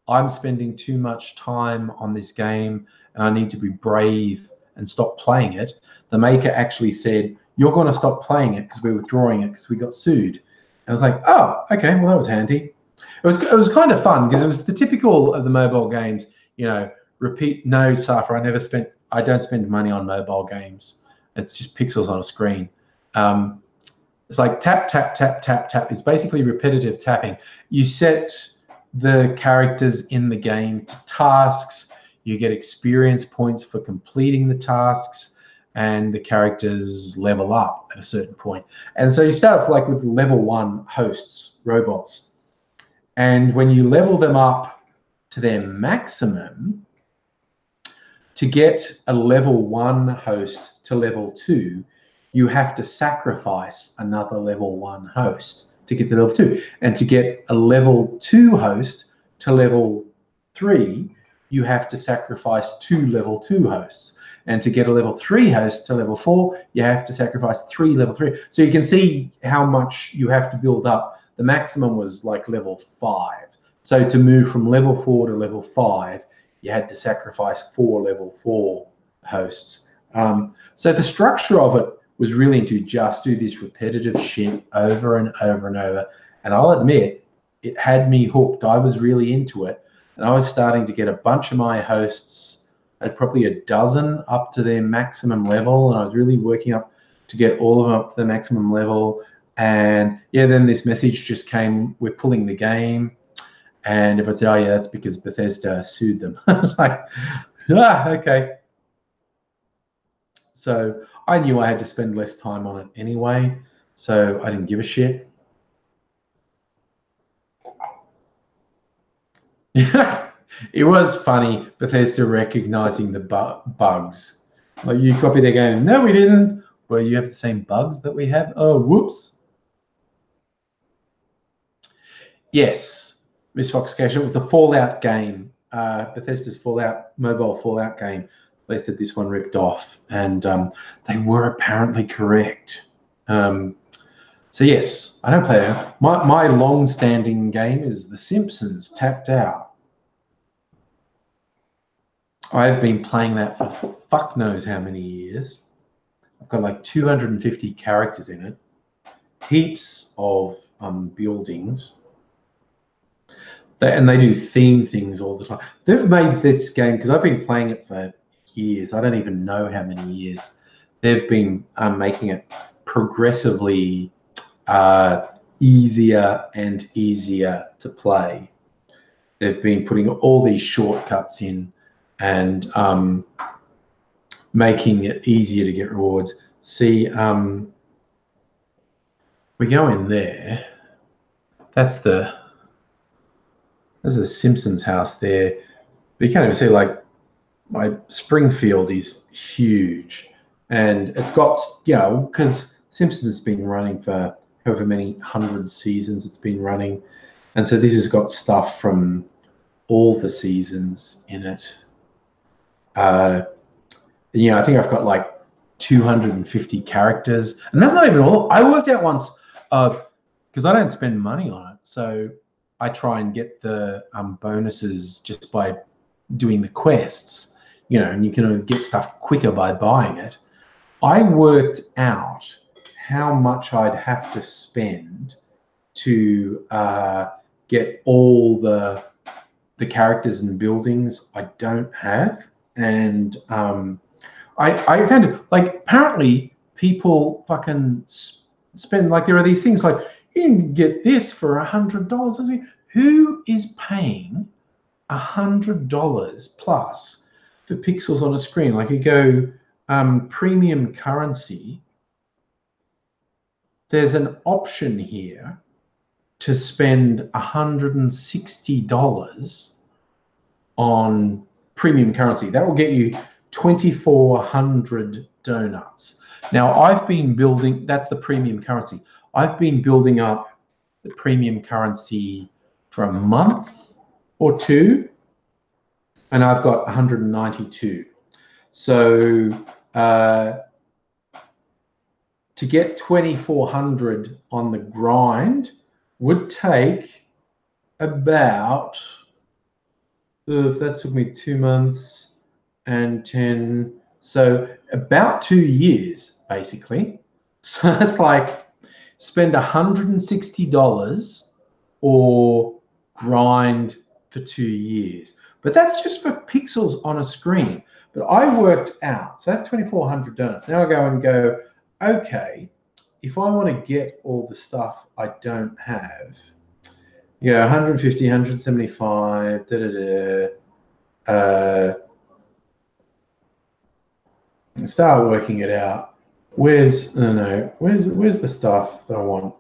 I'm spending too much time on this game and I need to be brave and stop playing it, the maker actually said, you're going to stop playing it because we're withdrawing it because we got sued. And I was like, oh, okay, well, that was handy. It was kind of fun because it was the typical of the mobile games, you know, repeat, no, Safa, I don't spend money on mobile games. It's just pixels on a screen. It's like tap, tap, tap, tap, tap. It's basically repetitive tapping. You set the characters in the game to tasks. You get experience points for completing the tasks, and the characters level up at a certain point. And so you start off like with level 1 hosts, robots. And when you level them up to their maximum, to get a level 1 host to level 2, you have to sacrifice another level 1 host to get the level 2. And to get a level 2 host to level 3, you have to sacrifice 2 level 2 hosts. And to get a level 3 host to level 4, you have to sacrifice 3 level 3. So you can see how much you have to build up. The maximum was like level 5. So to move from level 4 to level 5, you had to sacrifice 4 level 4 hosts. So the structure of it was really to just do this repetitive shit over and over and over. And I'll admit, it had me hooked. I was really into it. And I was starting to get a bunch of my hosts, at probably a dozen, up to their maximum level. And I was really working up to get all of them up to the maximum level. And yeah, then this message just came, we're pulling the game. And if I said, oh yeah, that's because Bethesda sued them. I was like, okay. So I knew I had to spend less time on it anyway, so I didn't give a shit. It was funny, Bethesda recognizing the bugs. Like, you copy their game. No, we didn't. Well, you have the same bugs that we have. Oh, whoops. Yes, Miss Foxcash, it was the Fallout game, Bethesda's mobile Fallout game. They said this one ripped off, and they were apparently correct. So yes, I don't play it. My long-standing game is The Simpsons Tapped Out. I've been playing that for fuck knows how many years. I've got like 250 characters in it, heaps of buildings. And they do theme things all the time. They've made this game, because I've been playing it for years. I don't even know how many years. They've been making it progressively easier and easier to play. They've been putting all these shortcuts in and making it easier to get rewards. See, we go in there. That's the Simpsons house there. But you can't even see, like, my Springfield is huge, and it's got, you know, because Simpsons has been running for however many hundred seasons it's been running, and so this has got stuff from all the seasons in it. You know, I think I've got like 250 characters, and that's not even all. I worked out once, because I don't spend money on it, so I try and get the bonuses just by doing the quests, you know, and you can get stuff quicker by buying it. I worked out how much I'd have to spend to get all the characters and buildings I don't have, and I kind of, like, apparently people fucking spend, like, there are these things like, you can get this for $100. Who is paying $100 plus for pixels on a screen? Like, you go premium currency, there's an option here to spend $160 on premium currency. That will get you 2,400 donuts. Now, I've been building, that's the premium currency. I've been building up the premium currency for a month or two, and I've got 192. So to get 2,400 on the grind would take about, if that took me 2 months and 10, so about 2 years, basically. So it's like, spend $160 or grind for 2 years. But that's just for pixels on a screen. But I worked out, so that's 2,400 donuts. Now I go and go, okay, if I want to get all the stuff I don't have, yeah, 150, 175, and start working it out. Where's where's the stuff that I want?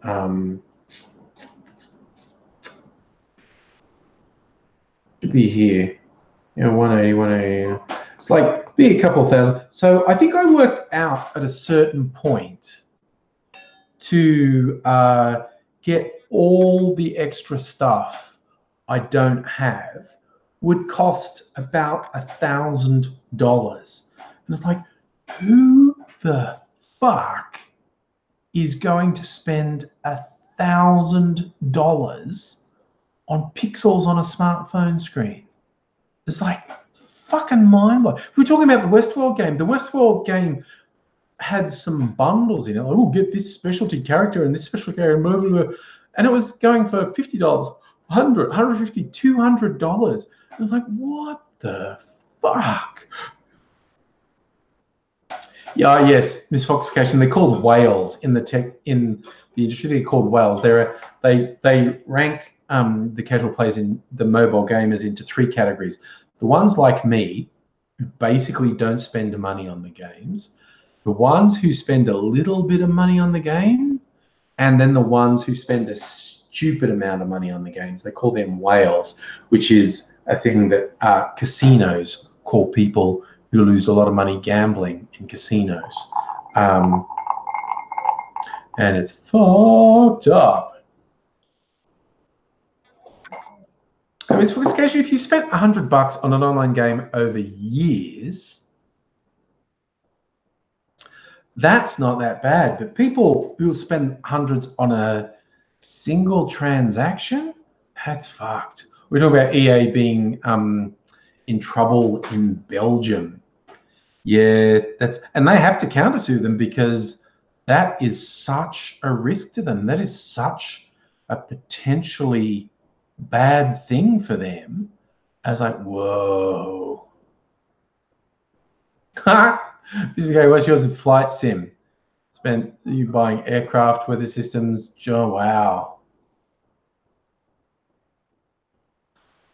Should be here. Yeah, 180, 180. It's like be a couple thousand. So I think I worked out at a certain point to get all the extra stuff I don't have would cost about $1,000. And it's like, who the fuck is going to spend $1,000 on pixels on a smartphone screen? It's like fucking mind-blowing. We're talking about the Westworld game. The Westworld game had some bundles in it. Like, oh, get this specialty character and this special character, blah, blah, blah. And it was going for $50, $100, $150, $200. I was like, what the fuck? Yeah, yes, misfoxification. They're called whales in the industry. They're called whales. They rank the casual players in the mobile gamers into 3 categories. The ones like me, who basically don't spend money on the games, the ones who spend a little bit of money on the game, and then the ones who spend a stupid amount of money on the games. They call them whales, which is a thing that casinos call people who lose a lot of money gambling in casinos. And it's fucked up. I mean, for this occasion, if you spent $100 on an online game over years, that's not that bad. But people who spend hundreds on a single transaction, that's fucked. We're talking about EA being in trouble in Belgium. Yeah, and they have to countersue them because that is such a risk to them. That is such a potentially bad thing for them. I was like, whoa. This is okay. What's yours? A flight sim. Spent you buying aircraft, weather systems. Oh, wow.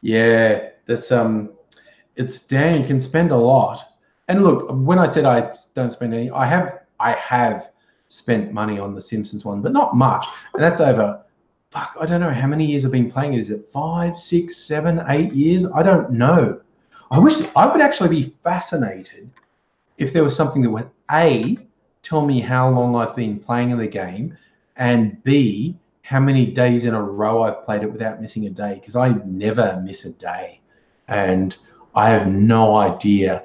Yeah, there's it's dang, you can spend a lot. And look, when I said I don't spend any, I have spent money on the Simpsons one, but not much. And that's over, fuck, I don't know how many years I've been playing it. Is it 5, 6, 7, 8 years? I don't know. I would actually be fascinated if there was something that went, A, tell me how long I've been playing in the game, and B, how many days in a row I've played it without missing a day, because I never miss a day. And I have no idea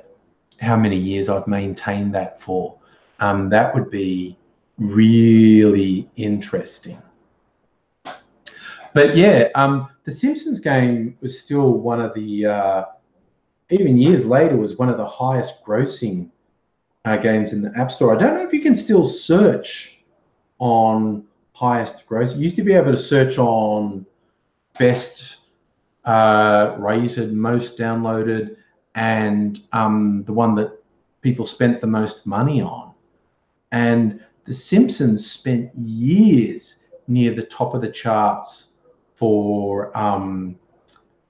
how many years I've maintained that for. That would be really interesting. But yeah, the Simpsons game was still one of the, even years later, was one of the highest grossing games in the App Store. I don't know if you can still search on highest gross. You used to be able to search on best rated, most downloaded, and the one that people spent the most money on. And The Simpsons spent years near the top of the charts for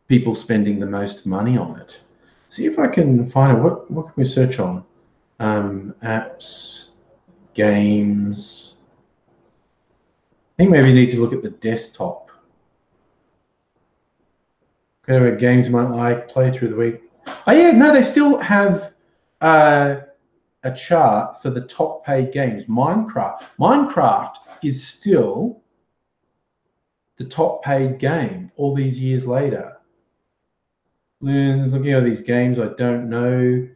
people spending the most money on it. See if I can find it. What can we search on? Apps, games. I think maybe you need to look at the desktop. Okay, games you might like, play through the week. Oh yeah, no, they still have a chart for the top paid games. Minecraft is still the top paid game all these years later. Looking at these games I don't know.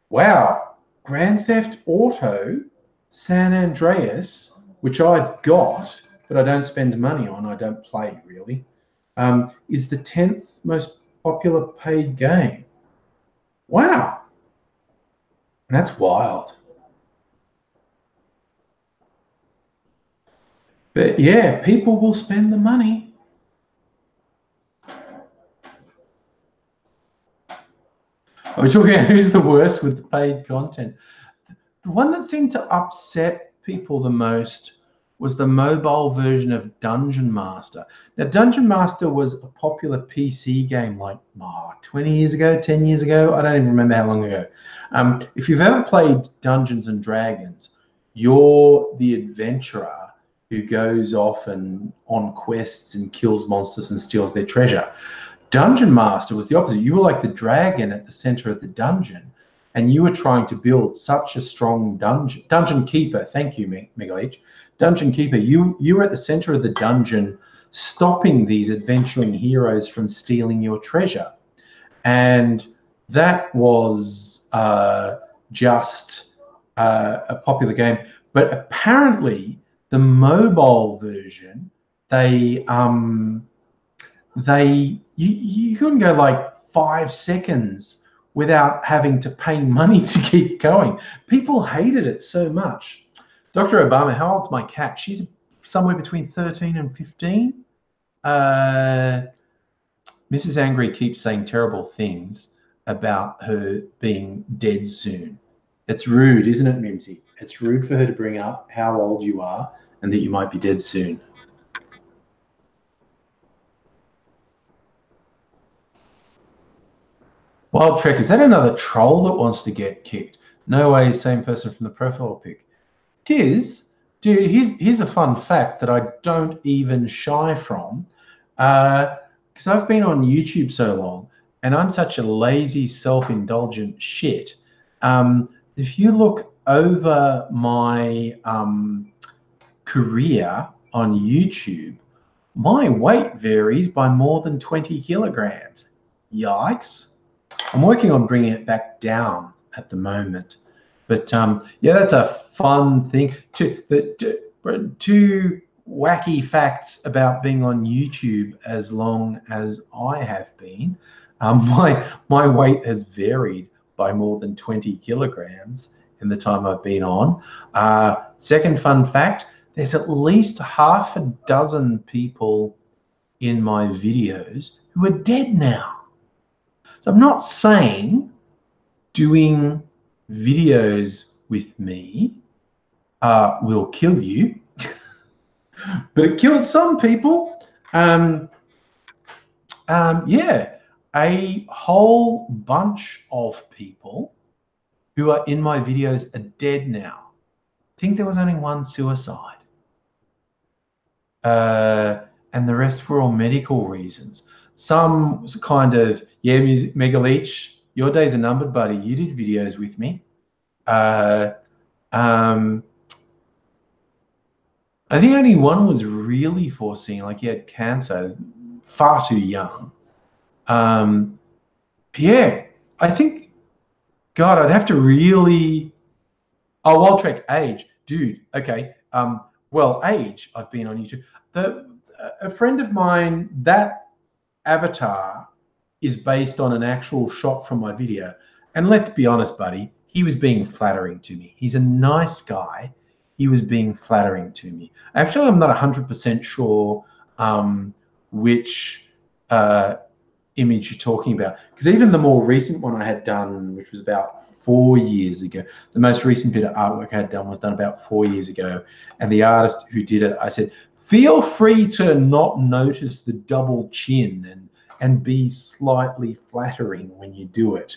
Wow, Grand Theft Auto San Andreas, which I've got, but I don't spend money on, I don't play really, is the 10th most popular paid game. Wow, that's wild. But yeah, people will spend the money. I was talking about who's the worst with the paid content. The one that seemed to upset people the most was the mobile version of Dungeon Master. Now, Dungeon Master was a popular PC game like 20 years ago, 10 years ago. I don't even remember how long ago. If you've ever played Dungeons and Dragons, you're the adventurer who goes off and on quests and kills monsters and steals their treasure. Dungeon Master was the opposite. You were like the dragon at the center of the dungeon, and you were trying to build such a strong dungeon keeper. Thank you, Mega H. Dungeon keeper. You were at the center of the dungeon, stopping these adventuring heroes from stealing your treasure, and that was just a popular game. But apparently, the mobile version, you couldn't go like 5 seconds without having to pay money to keep going. People hated it so much. Dr. Obama, how old's my cat? She's somewhere between 13 and 15. Mrs. Angry keeps saying terrible things about her being dead soon. It's rude, isn't it, Mimsy? It's rude for her to bring up how old you are and that you might be dead soon. Wild Trek, is that another troll that wants to get kicked? No way, same person from the profile pic. Tiz, dude, here's a fun fact that I don't even shy from, because I've been on YouTube so long, and I'm such a lazy, self-indulgent shit. If you look over my career on YouTube, my weight varies by more than 20 kilograms. Yikes. I'm working on bringing it back down at the moment. But yeah, that's a fun thing. Two wacky facts about being on YouTube as long as I have been. My weight has varied by more than 20 kilograms in the time I've been on. Second fun fact, there's at least half a dozen people in my videos who are dead now. So I'm not saying doing videos with me will kill you, but it killed some people. Yeah, a whole bunch of people who are in my videos are dead now. think there was only one suicide. And the rest were all medical reasons. Some was kind of, yeah, Mega Leech, your days are numbered, buddy. You did videos with me. I think only one was really foreseen, like he had cancer, far too young. Yeah, I think, God, I'd have to really. Oh, Wild Trek age, dude. Okay. Well, age. I've been on YouTube. A friend of mine, that avatar is based on an actual shot from my video. And let's be honest, buddy, he was being flattering to me. He's a nice guy. He was being flattering to me. Actually, I'm not 100% sure which image you're talking about, because even the more recent one I had done, which was about 4 years ago, the most recent bit of artwork I had done was done about 4 years ago, and the artist who did it, I said, feel free to not notice the double chin and be slightly flattering when you do it.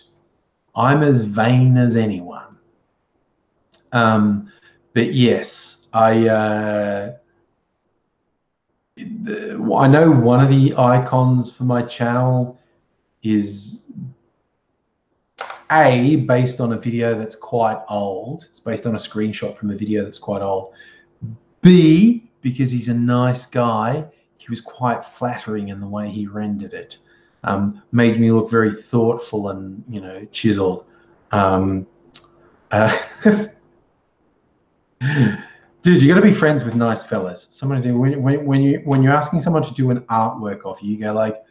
I'm as vain as anyone. But yes, I know one of the icons for my channel is based on a video that's quite old. It's based on a screenshot from a video that's quite old. B, because he's a nice guy, he was quite flattering in the way he rendered it. Made me look very thoughtful and, you know, chiseled. Dude, you got to be friends with nice fellas. Someone when you're asking someone to do an artwork off you, go like,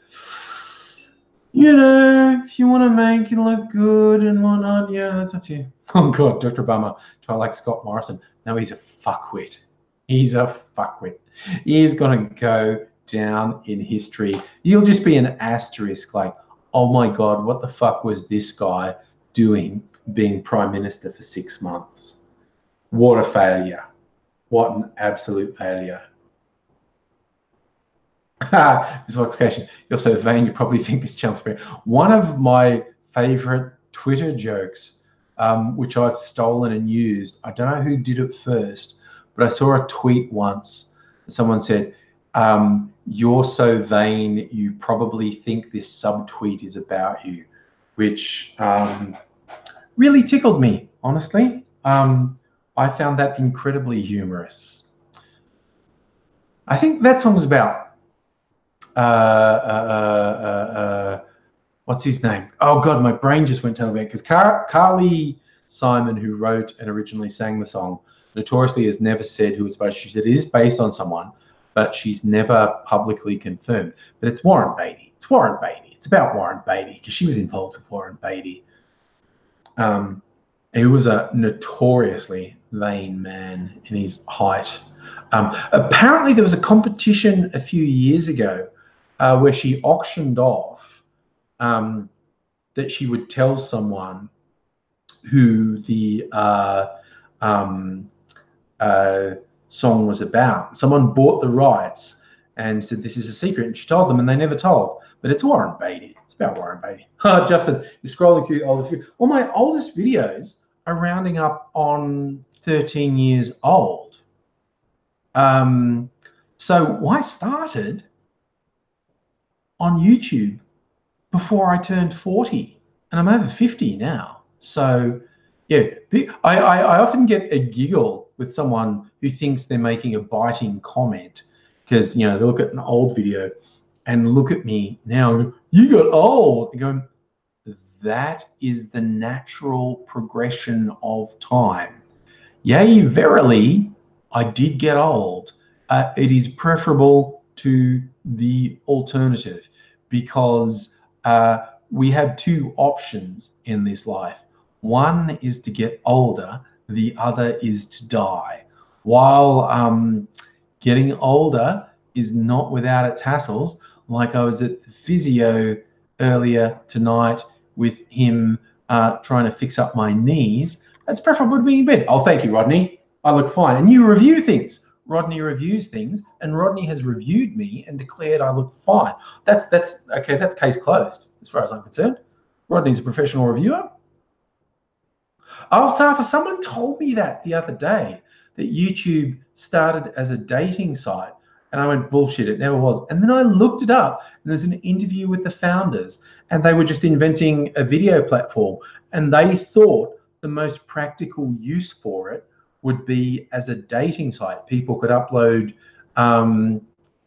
you know, if you want to make it look good and whatnot, yeah, that's up to you. Oh God, Dr. Bummer. Do I like Scott Morrison? No, he's a fuckwit. He's a fuckwit. He's gonna go down in history. You'll just be an asterisk, like, oh my God, what the fuck was this guy doing being Prime Minister for 6 months? What a failure. What an absolute failure. Visualization. You're so vain, you probably think this channel's fair. One of my favorite Twitter jokes, which I've stolen and used, I don't know who did it first, but I saw a tweet once. Someone said, you're so vain, you probably think this subtweet is about you, which really tickled me, honestly. I found that incredibly humorous. I think that song was about what's his name? Oh God, my brain just went totally blank. Because Carly Simon, who wrote and originally sang the song, notoriously has never said who it's based. She said it is based on someone, but she's never publicly confirmed. But it's Warren Beatty. It's Warren Beatty. It's about Warren Beatty because she was involved with Warren Beatty. He was a notoriously vain man in his height. Apparently, there was a competition a few years ago where she auctioned off that she would tell someone who the song was about. Someone bought the rights and said, this is a secret. And she told them and they never told. But it's Warren Beatty. It's about Warren Beatty. Justin is scrolling through the oldest videos. All my oldest videos are rounding up on 13 years old. So I started on YouTube before I turned 40, and I'm over 50 now. So yeah, I often get a giggle with someone who thinks they're making a biting comment because, you know, they look at an old video and look at me now and go, you got old. I go, that is the natural progression of time. Yea, verily, I did get old. It is preferable to the alternative because we have two options in this life. One is to get older, the other is to die. While getting older is not without its hassles, like I was at the physio earlier tonight with him trying to fix up my knees, that's preferable to being in bed. Oh, thank you, Rodney. I look fine. And you review things. Rodney reviews things, and Rodney has reviewed me and declared I look fine. That's okay. That's case closed as far as I'm concerned. Rodney's a professional reviewer. Oh, Safa, someone told me that the other day. that YouTube started as a dating site. And I went, bullshit, it never was. And then I looked it up, and there's an interview with the founders, and they were just inventing a video platform. And they thought the most practical use for it would be as a dating site. People could upload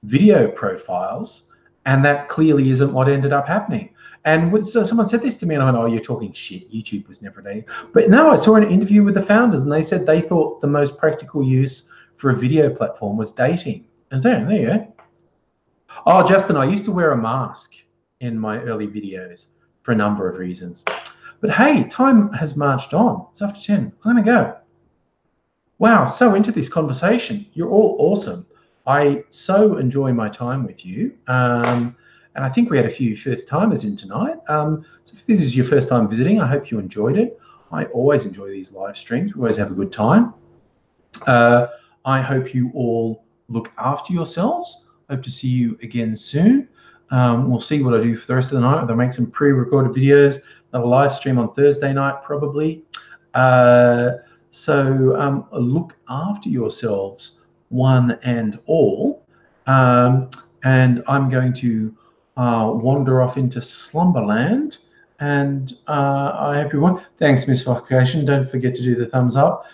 video profiles, and that clearly isn't what ended up happening. And so someone said this to me, and I went, oh, you're talking shit. YouTube was never dating. But no, I saw an interview with the founders, and they said they thought the most practical use for a video platform was dating. And so there you go. Oh, Justin, I used to wear a mask in my early videos for a number of reasons. But hey, time has marched on. It's after 10. I'm going to go. Wow, so into this conversation. You're all awesome. I so enjoy my time with you. And I think we had a few first-timers in tonight. So if this is your first time visiting, I hope you enjoyed it. I always enjoy these live streams. We always have a good time. I hope you all look after yourselves. Hope to see you again soon. We'll see what I do for the rest of the night. I'll make some pre-recorded videos. Another live stream on Thursday night, probably. So look after yourselves, one and all. And I'm going to wander off into slumberland. And I hope everyone, thanks, Miss Vocation. Don't forget to do the thumbs up.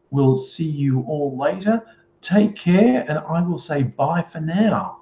We'll see you all later. Take care, and I will say bye for now.